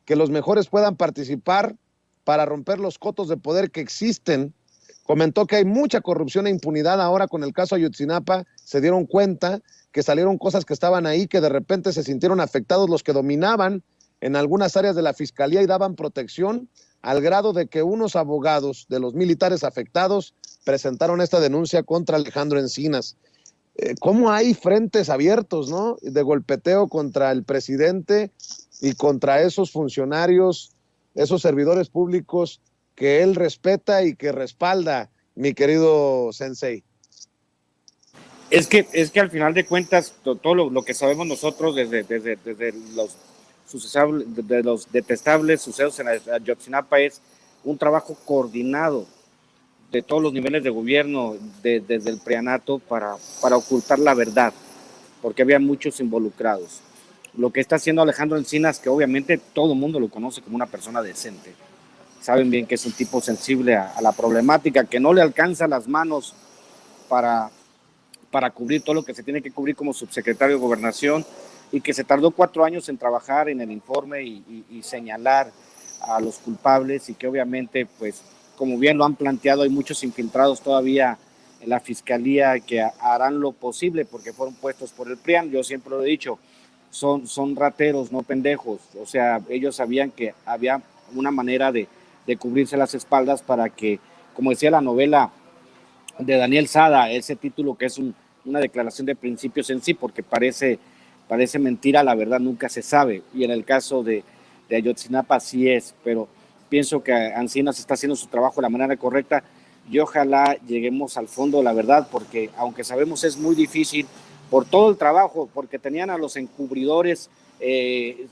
A: que los mejores puedan participar para romper los cotos de poder que existen. Comentó que hay mucha corrupción e impunidad ahora con el caso Ayotzinapa. Se dieron cuenta que salieron cosas que estaban ahí, que de repente se sintieron afectados los que dominaban en algunas áreas de la fiscalía y daban protección, al grado de que unos abogados de los militares afectados presentaron esta denuncia contra Alejandro Encinas. ¿Cómo hay frentes abiertos, ¿no?, de golpeteo contra el presidente y contra esos funcionarios, esos servidores públicos que él respeta y que respalda, mi querido Sensei?
C: Es que al final de cuentas, todo lo que sabemos nosotros desde los detestables sucesos en Ayotzinapa es un trabajo coordinado de todos los niveles de gobierno, desde el preanato, para ocultar la verdad, porque había muchos involucrados. Lo que está haciendo Alejandro Encinas, que obviamente todo el mundo lo conoce como una persona decente, saben bien que es un tipo sensible a la problemática, que no le alcanza las manos para cubrir todo lo que se tiene que cubrir como subsecretario de Gobernación, y que se tardó 4 años en trabajar en el informe y señalar a los culpables, y que obviamente, pues, como bien lo han planteado, hay muchos infiltrados todavía en la fiscalía que harán lo posible porque fueron puestos por el PRIAN. Yo siempre lo he dicho, son rateros, no pendejos. O sea, ellos sabían que había una manera de cubrirse las espaldas para que, como decía la novela de Daniel Sada, ese título que es una declaración de principios en sí, porque parece mentira, la verdad nunca se sabe. Y en el caso de Ayotzinapa sí es, pero pienso que Encinas está haciendo su trabajo de la manera correcta y ojalá lleguemos al fondo de la verdad, porque aunque sabemos es muy difícil por todo el trabajo, porque tenían a los encubridores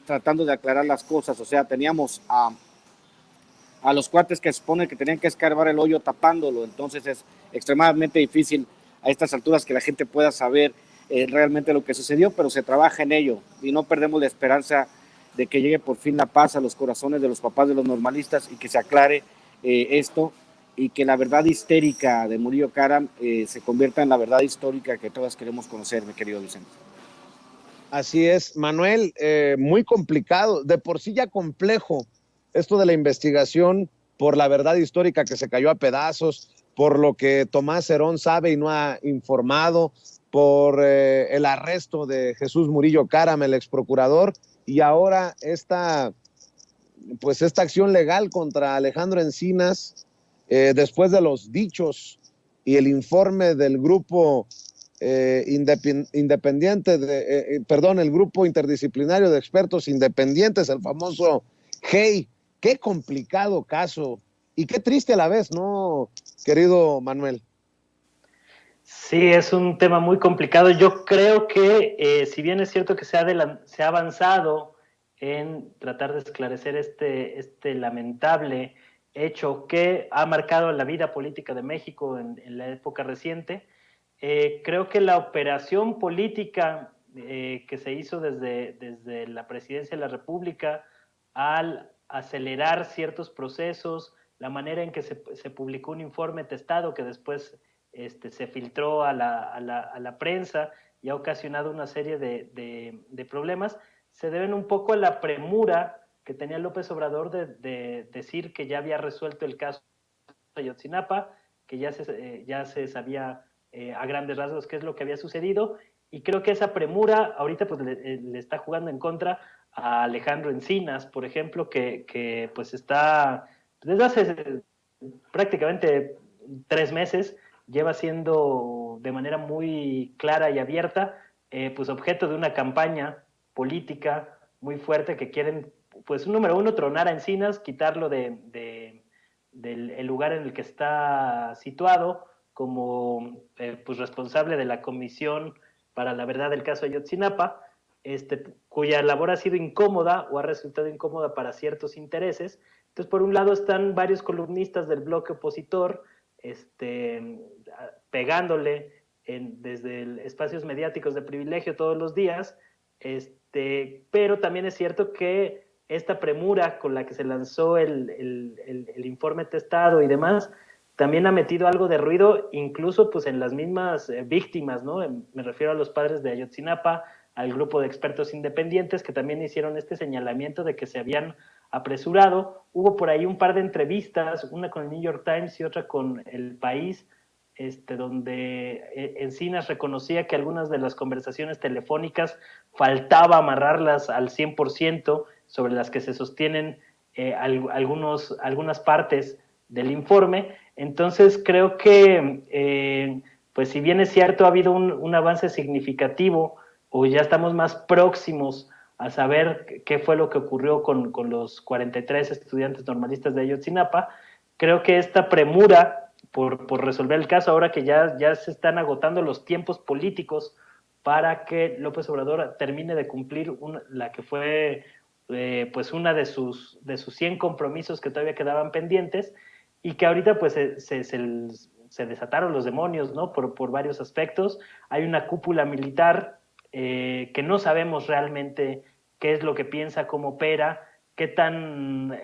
C: tratando de aclarar las cosas. O sea, teníamos a los cuates que se supone que tenían que escarbar el hoyo tapándolo. Entonces es extremadamente difícil a estas alturas que la gente pueda saber realmente lo que sucedió, pero se trabaja en ello y no perdemos la esperanza de que llegue por fin la paz a los corazones de los papás de los normalistas y que se aclare esto y que la verdad histérica de Murillo Karam se convierta en la verdad histórica que todas queremos conocer, mi querido Vicente.
A: Así es, Manuel, muy complicado, de por sí ya complejo esto de la investigación por la verdad histórica que se cayó a pedazos, por lo que Tomás Herón sabe y no ha informado, por el arresto de Jesús Murillo Karam, el exprocurador, y ahora esta acción legal contra Alejandro Encinas, después de los dichos y el informe del grupo independiente, el grupo interdisciplinario de expertos independientes, el famoso GEI. Qué complicado caso y qué triste a la vez, ¿no, querido Manuel?
D: Sí, es un tema muy complicado. Yo creo que si bien es cierto que se ha avanzado en tratar de esclarecer este lamentable hecho que ha marcado la vida política de México en la época reciente, creo que la operación política que se hizo desde la presidencia de la República al acelerar ciertos procesos, la manera en que se publicó un informe testado que después se filtró a la prensa y ha ocasionado una serie de problemas, se deben un poco a la premura que tenía López Obrador de decir que ya había resuelto el caso de Ayotzinapa, que ya se sabía a grandes rasgos qué es lo que había sucedido, y creo que esa premura ahorita pues le está jugando en contra a Alejandro Encinas, por ejemplo, que pues está desde hace prácticamente 3 meses lleva siendo de manera muy clara y abierta pues objeto de una campaña política muy fuerte que quieren, pues número uno, tronar a Encinas, quitarlo del lugar en el que está situado como pues responsable de la Comisión para la Verdad del caso Ayotzinapa, cuya labor ha sido incómoda o ha resultado incómoda para ciertos intereses. Entonces, por un lado están varios columnistas del bloque opositor pegándole desde espacios mediáticos de privilegio todos los días, pero también es cierto que esta premura con la que se lanzó el informe testado y demás, también ha metido algo de ruido, incluso pues en las mismas víctimas, ¿no? Me refiero a los padres de Ayotzinapa, al grupo de expertos independientes que también hicieron este señalamiento de que se habían apresurado. Hubo por ahí un par de entrevistas, una con el New York Times y otra con El País, donde Encinas reconocía que algunas de las conversaciones telefónicas faltaba amarrarlas al 100%, sobre las que se sostienen algunas partes del informe. Entonces creo que, pues si bien es cierto, ha habido un avance significativo, o ya estamos más próximos a saber qué fue lo que ocurrió con los 43 estudiantes normalistas de Ayotzinapa, creo que esta premura por resolver el caso, ahora que ya se están agotando los tiempos políticos para que López Obrador termine de cumplir la que fue pues una de sus 100 compromisos que todavía quedaban pendientes, y que ahorita pues se desataron los demonios, ¿no? Por varios aspectos. Hay una cúpula militar que no sabemos realmente qué es lo que piensa, cómo opera, qué tan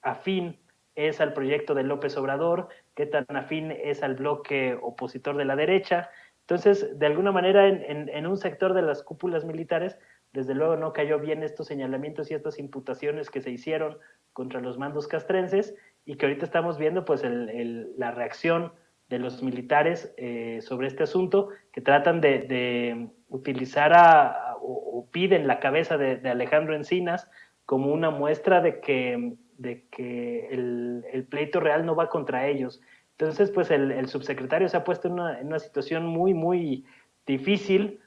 D: afín es al proyecto de López Obrador, qué tan afín es al bloque opositor de la derecha. Entonces, de alguna manera, en un sector de las cúpulas militares, desde luego no cayó bien estos señalamientos y estas imputaciones que se hicieron contra los mandos castrenses, y que ahorita estamos viendo pues la reacción de los militares sobre este asunto, que tratan de utilizar o piden la cabeza de Alejandro Encinas como una muestra de que el pleito real no va contra ellos. Entonces, pues el subsecretario se ha puesto en una situación muy, muy difícil.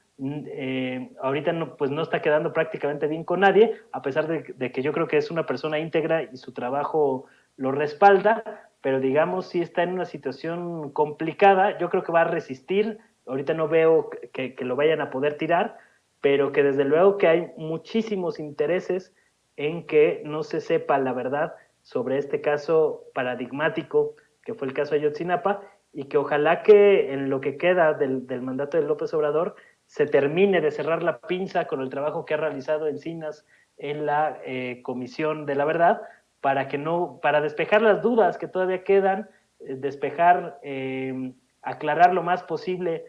D: Ahorita no está quedando prácticamente bien con nadie, a pesar de que yo creo que es una persona íntegra y su trabajo lo respalda, pero digamos sí está en una situación complicada. Yo creo que va a resistir. Ahorita no veo que lo vayan a poder tirar, pero que desde luego que hay muchísimos intereses en que no se sepa la verdad sobre este caso paradigmático que fue el caso Ayotzinapa, y que ojalá que en lo que queda del mandato de López Obrador se termine de cerrar la pinza con el trabajo que ha realizado Encinas en la Comisión de la Verdad, para despejar las dudas que todavía quedan despejar, aclarar lo más posible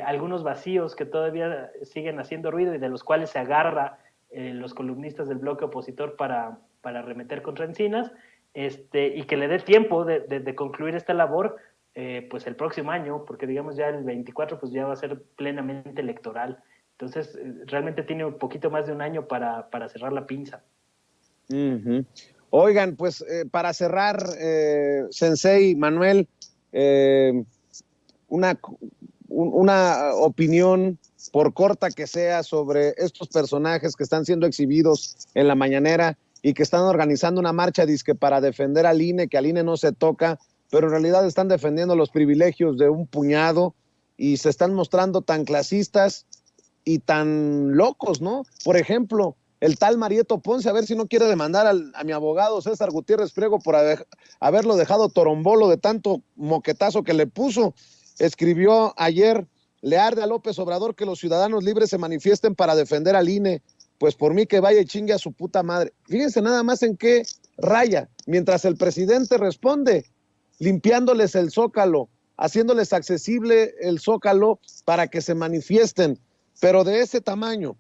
D: algunos vacíos que todavía siguen haciendo ruido y de los cuales se agarra los columnistas del bloque opositor para arremeter contra Encinas, y que le dé tiempo de concluir esta labor pues el próximo año, porque digamos ya el 24 pues ya va a ser plenamente electoral. Entonces realmente tiene un poquito más de un año para cerrar la pinza.
A: Uh-huh. Oigan, pues para cerrar, Sensei, Manuel, una opinión, por corta que sea, sobre estos personajes que están siendo exhibidos en la mañanera y que están organizando una marcha dizque para defender al INE, que al INE no se toca, pero en realidad están defendiendo los privilegios de un puñado y se están mostrando tan clasistas y tan locos, ¿no? Por ejemplo, el tal Marieto Ponce, a ver si no quiere demandar a mi abogado César Gutiérrez Priego por haberlo dejado torombolo de tanto moquetazo que le puso. Escribió ayer: le arde a López Obrador que los ciudadanos libres se manifiesten para defender al INE, pues por mí que vaya y chingue a su puta madre. Fíjense nada más en qué raya, mientras el presidente responde limpiándoles el Zócalo, haciéndoles accesible el Zócalo para que se manifiesten, pero de ese tamaño,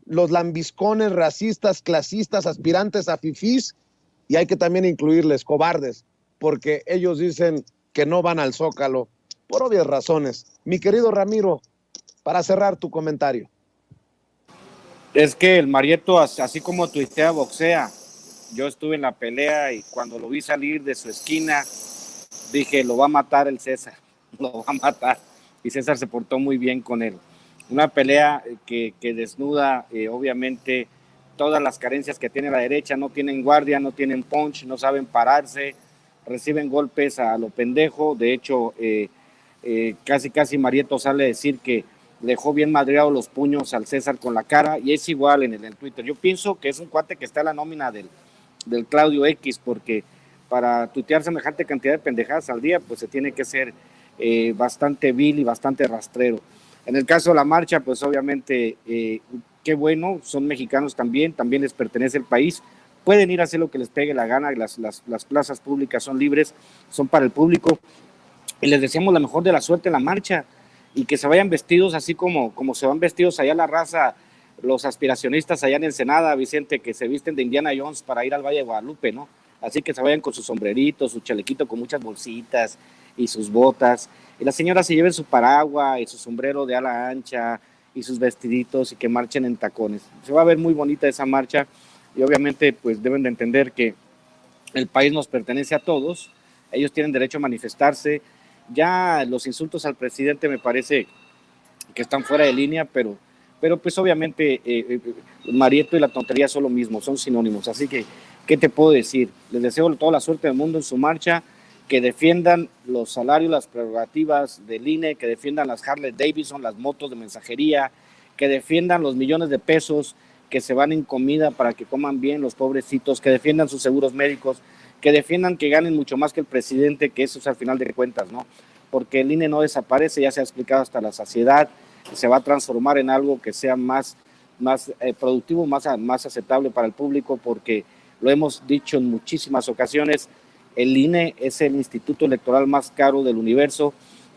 A: los lambiscones, racistas, clasistas, aspirantes a fifís, y hay que también incluirles cobardes, porque ellos dicen que no van al Zócalo, por obvias razones. Mi querido Ramiro, para cerrar tu comentario.
C: Es que el Marieto, así como tuitea, boxea. Yo estuve en la pelea y cuando lo vi salir de su esquina, dije, lo va a matar el César, lo va a matar. Y César se portó muy bien con él. Una pelea que desnuda, obviamente, todas las carencias que tiene la derecha. No tienen guardia, no tienen punch, no saben pararse, reciben golpes a lo pendejo. De hecho, casi Marieto sale a decir que dejó bien madreado los puños al César con la cara, y es igual en el Twitter. Yo pienso que es un cuate que está en la nómina del Claudio X, porque para tuitear semejante cantidad de pendejadas al día, pues se tiene que ser bastante vil y bastante rastrero. En el caso de la marcha, pues obviamente, qué bueno, son mexicanos también les pertenece el país, pueden ir a hacer lo que les pegue la gana, las plazas públicas son libres, son para el público, y les deseamos la mejor de la suerte en la marcha, y que se vayan vestidos así como se van vestidos allá la raza, los aspiracionistas allá en Ensenada, Vicente, que se visten de Indiana Jones para ir al Valle de Guadalupe, ¿no? Así que se vayan con su sombrerito, su chalequito con muchas bolsitas y sus botas, y las señoras se lleven su paraguas y su sombrero de ala ancha y sus vestiditos, y que marchen en tacones. Se va a ver muy bonita esa marcha, y obviamente pues deben de entender que el país nos pertenece a todos, ellos tienen derecho a manifestarse. Ya los insultos al presidente me parece que están fuera de línea, pero pues obviamente Marieto y la tontería son lo mismo, son sinónimos. Así que, ¿qué te puedo decir? Les deseo toda la suerte del mundo en su marcha, que defiendan los salarios, las prerrogativas del INE, que defiendan las Harley Davidson, las motos de mensajería, que defiendan los millones de pesos que se van en comida para que coman bien los pobrecitos, que defiendan sus seguros médicos, que defiendan que ganen mucho más que el presidente, que eso es al final de cuentas, ¿no? Porque el INE no desaparece, ya se ha explicado hasta la saciedad, se va a transformar en algo que sea más productivo, más aceptable para el público, porque lo hemos dicho en muchísimas ocasiones, el INE es el instituto electoral más caro del universo,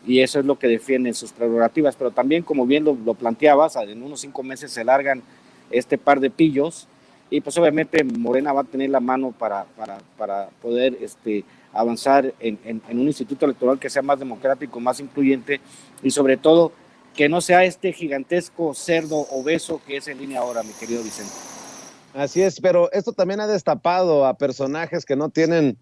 C: y eso es lo que defienden sus prerrogativas, pero también, como bien lo planteabas, en unos 5 meses se largan este par de pillos, y pues obviamente Morena va a tener la mano para poder avanzar en un instituto electoral que sea más democrático, más incluyente, y sobre todo que no sea este gigantesco cerdo obeso que es el INE ahora, mi querido Vicente.
A: Así es, pero esto también ha destapado a personajes que no tienen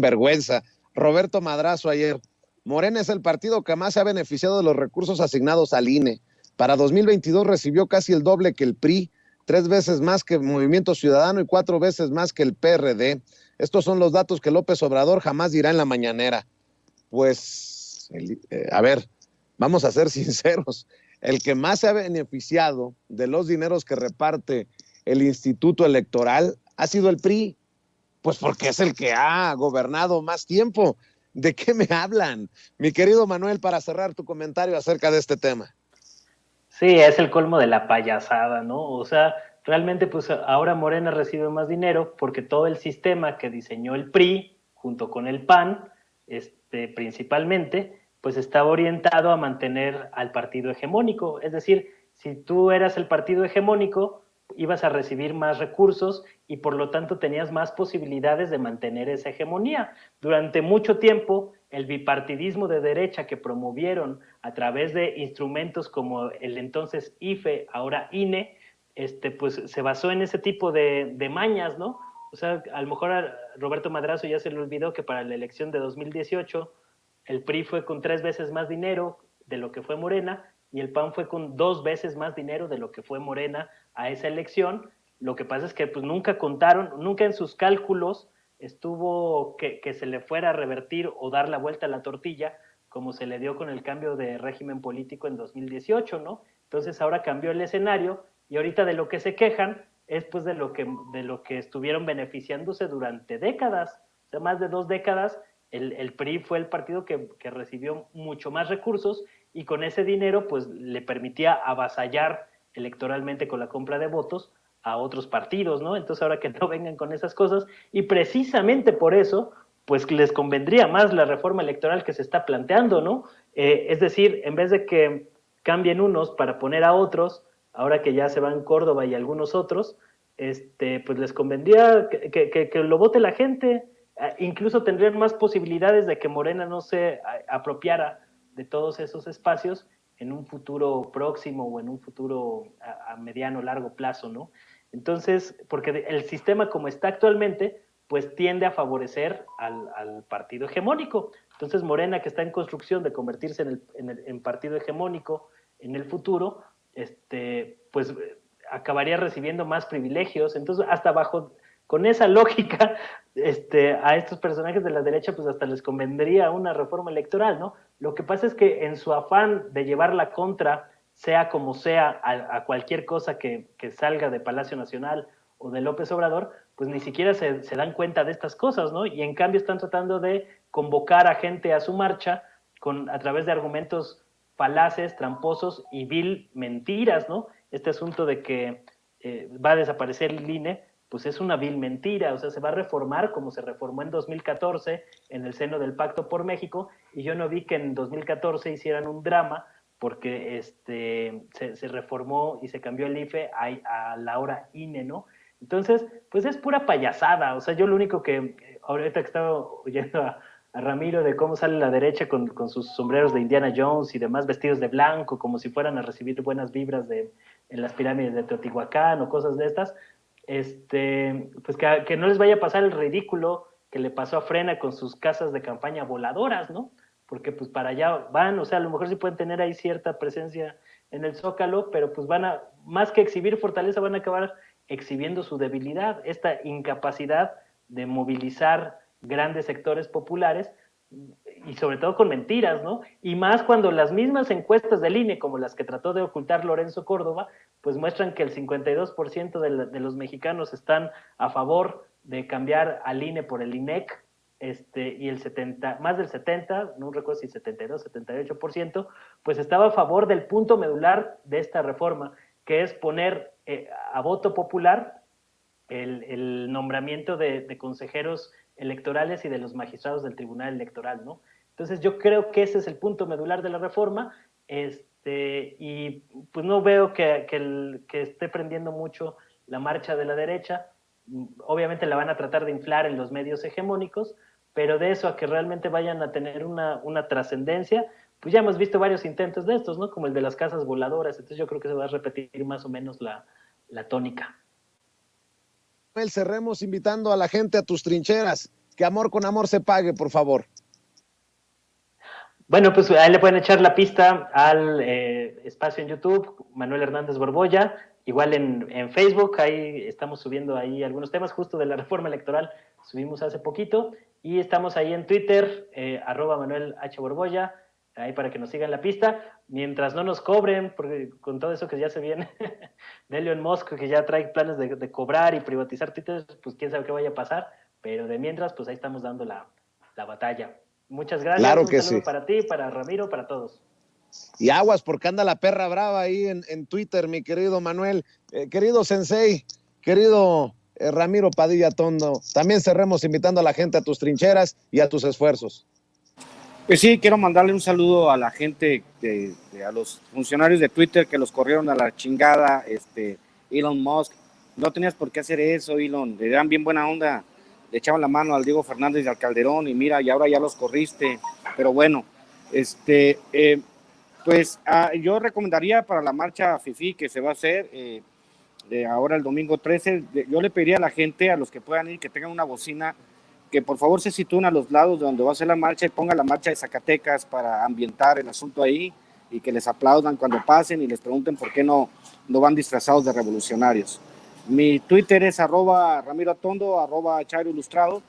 A: vergüenza. Roberto Madrazo ayer: Morena es el partido que más se ha beneficiado de los recursos asignados al INE. Para 2022 recibió casi el doble que el PRI, 3 veces más que Movimiento Ciudadano y 4 veces más que el PRD. Estos son los datos que López Obrador jamás dirá en la mañanera. Pues, a ver, vamos a ser sinceros. El que más se ha beneficiado de los dineros que reparte el Instituto Electoral ha sido el PRI. Pues porque es el que ha gobernado más tiempo. ¿De qué me hablan? Mi querido Manuel, para cerrar tu comentario acerca de este tema.
D: Sí, es el colmo de la payasada, ¿no? O sea, realmente pues ahora Morena recibe más dinero porque todo el sistema que diseñó el PRI junto con el PAN, principalmente, pues estaba orientado a mantener al partido hegemónico. Es decir, si tú eras el partido hegemónico, ibas a recibir más recursos y por lo tanto tenías más posibilidades de mantener esa hegemonía. Durante mucho tiempo, el bipartidismo de derecha que promovieron a través de instrumentos como el entonces IFE, ahora INE, pues se basó en ese tipo de mañas, ¿no? O sea, a lo mejor a Roberto Madrazo ya se le olvidó que para la elección de 2018 el PRI fue con 3 veces más dinero de lo que fue Morena y el PAN fue con 2 veces más dinero de lo que fue Morena a esa elección. Lo que pasa es que pues nunca contaron, nunca en sus cálculos estuvo que se le fuera a revertir o dar la vuelta a la tortilla, como se le dio con el cambio de régimen político en 2018, ¿no? Entonces ahora cambió el escenario y ahorita de lo que se quejan es pues de lo que estuvieron beneficiándose durante décadas, o sea, más de 2 décadas. El PRI fue el partido que recibió mucho más recursos y con ese dinero pues le permitía avasallar electoralmente con la compra de votos a otros partidos, ¿no? Entonces ahora que no vengan con esas cosas y precisamente por eso pues les convendría más la reforma electoral que se está planteando, ¿no? Es decir, en vez de que cambien unos para poner a otros, ahora que ya se van Córdoba y algunos otros, pues les convendría que lo vote la gente. Incluso tendrían más posibilidades de que Morena no se apropiara de todos esos espacios en un futuro próximo o en un futuro a mediano o largo plazo, ¿no? Entonces, porque el sistema como está actualmente, pues tiende a favorecer al partido hegemónico. Entonces, Morena, que está en construcción de convertirse en partido hegemónico en el futuro, pues acabaría recibiendo más privilegios. Entonces, hasta con esa lógica, a estos personajes de la derecha, pues hasta les convendría una reforma electoral, ¿no? Lo que pasa es que en su afán de llevar la contra, sea como sea, a cualquier cosa que salga de Palacio Nacional o de López Obrador, pues ni siquiera se dan cuenta de estas cosas, ¿no? Y en cambio están tratando de convocar a gente a su marcha a través de argumentos falaces, tramposos y vil mentiras, ¿no? Este asunto de que va a desaparecer el INE, pues es una vil mentira. O sea, se va a reformar como se reformó en 2014 en el seno del Pacto por México, y yo no vi que en 2014 hicieran un drama porque se reformó y se cambió el IFE a la hora INE, ¿no? Entonces, pues es pura payasada. O sea, yo lo único que, ahorita que estaba oyendo a Ramiro de cómo sale la derecha con sus sombreros de Indiana Jones y demás vestidos de blanco, como si fueran a recibir buenas vibras en las pirámides de Teotihuacán o cosas de estas, pues que no les vaya a pasar el ridículo que le pasó a Frena con sus casas de campaña voladoras, ¿no? Porque pues para allá van. O sea, a lo mejor sí pueden tener ahí cierta presencia en el Zócalo, pero pues más que exhibir fortaleza, van a acabar exhibiendo su debilidad, esta incapacidad de movilizar grandes sectores populares, y sobre todo con mentiras, ¿no? Y más cuando las mismas encuestas del INE, como las que trató de ocultar Lorenzo Córdoba, pues muestran que el 52% de los mexicanos están a favor de cambiar al INE por el INEC, y más del 70%, no recuerdo si 72, 78%, pues estaba a favor del punto medular de esta reforma, que es poner a voto popular el nombramiento de consejeros electorales y de los magistrados del Tribunal Electoral, ¿no? Entonces yo creo que ese es el punto medular de la reforma, y pues no veo que esté prendiendo mucho la marcha de la derecha. Obviamente la van a tratar de inflar en los medios hegemónicos, pero de eso a que realmente vayan a tener una trascendencia, pues ya hemos visto varios intentos de estos, ¿no? Como el de las casas voladoras. Entonces yo creo que se va a repetir más o menos la tónica.
A: Cerremos invitando a la gente a tus trincheras. Que amor con amor se pague, por favor.
D: Bueno, pues ahí le pueden echar la pista al espacio en YouTube, Manuel Hernández Borbolla, igual en Facebook, ahí estamos subiendo ahí algunos temas justo de la reforma electoral, subimos hace poquito, y estamos ahí en Twitter, @Manuel H. Borbolla, ahí para que nos sigan la pista, mientras no nos cobren, porque con todo eso que ya se viene de Elon Musk, que ya trae planes de cobrar y privatizar Twitter, pues quién sabe qué vaya a pasar, pero de mientras, pues ahí estamos dando la batalla. Muchas gracias.
A: Claro
D: un
A: que
D: saludo
A: sí.
D: Para ti, para Ramiro, para todos.
A: Y aguas, porque anda la perra brava ahí en Twitter, mi querido Manuel. Querido Sensei, querido Ramiro Padilla Tondo, también cerremos invitando a la gente a tus trincheras y a tus esfuerzos.
C: Pues sí, quiero mandarle un saludo a la gente, a los funcionarios de Twitter que los corrieron a la chingada, Elon Musk. No tenías por qué hacer eso, Elon. Le dan bien buena onda. Le echaban la mano al Diego Fernández y al Calderón y mira, y ahora ya los corriste. Pero bueno, yo recomendaría para la marcha FIFI que se va a hacer ahora el domingo 13, yo le pediría a la gente, a los que puedan ir, que tengan una bocina, que por favor se sitúen a los lados de donde va a ser la marcha y pongan la marcha de Zacatecas para ambientar el asunto ahí y que les aplaudan cuando pasen y les pregunten por qué no van disfrazados de revolucionarios. Mi Twitter es @RamiroAtondo, @Chairo Ilustrado.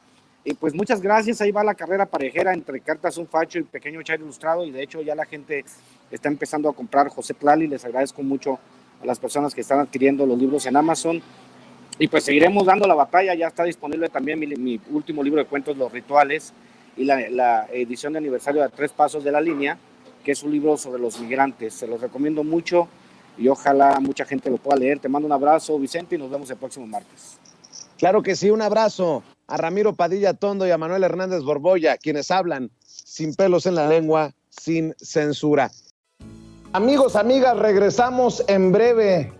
C: Y pues muchas gracias, ahí va la carrera parejera entre Cartas un Facho y Pequeño Chairo Ilustrado, y de hecho ya la gente está empezando a comprar José Tlali. Les agradezco mucho a las personas que están adquiriendo los libros en Amazon, y pues seguiremos dando la batalla. Ya está disponible también mi último libro de cuentos, Los Rituales, y la edición de aniversario de 3 Pasos de la Línea, que es un libro sobre los migrantes. Se los recomiendo mucho y ojalá mucha gente lo pueda leer. Te mando un abrazo, Vicente, y nos vemos el próximo martes.
A: Claro que sí, un abrazo a Ramiro Padilla Tondo y a Manuel Hernández Borboya, quienes hablan sin pelos en la lengua, sin censura. Amigos, amigas, regresamos en breve,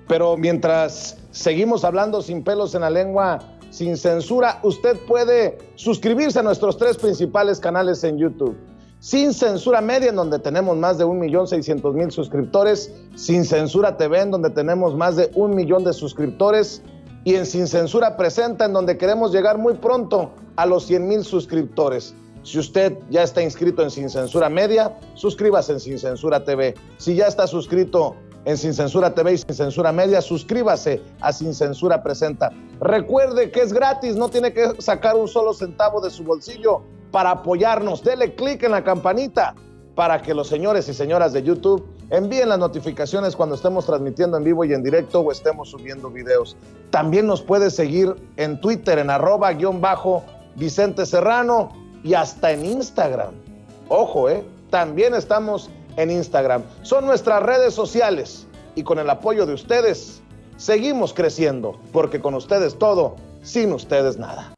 A: pero mientras seguimos hablando sin pelos en la lengua, sin censura, usted puede suscribirse a nuestros 3 principales canales en YouTube. Sin Censura Media, en donde tenemos más de 1.600.000 suscriptores, Sin Censura TV, en donde tenemos más de 1 millón de suscriptores, y en Sin Censura Presenta, en donde queremos llegar muy pronto a los 100,000 suscriptores. Si usted ya está inscrito en Sin Censura Media, suscríbase en Sin Censura TV. Si ya está suscrito en Sin Censura TV y Sin Censura Media, suscríbase a Sin Censura Presenta. Recuerde que es gratis, no tiene que sacar un solo centavo de su bolsillo para apoyarnos. Dele clic en la campanita para que los señores y señoras de YouTube envíen las notificaciones cuando estemos transmitiendo en vivo y en directo o estemos subiendo videos. También nos puede seguir en Twitter en @Vicente Serrano y hasta en Instagram. Ojo, también estamos en Instagram. Son nuestras redes sociales y con el apoyo de ustedes seguimos creciendo, porque con ustedes todo, sin ustedes nada.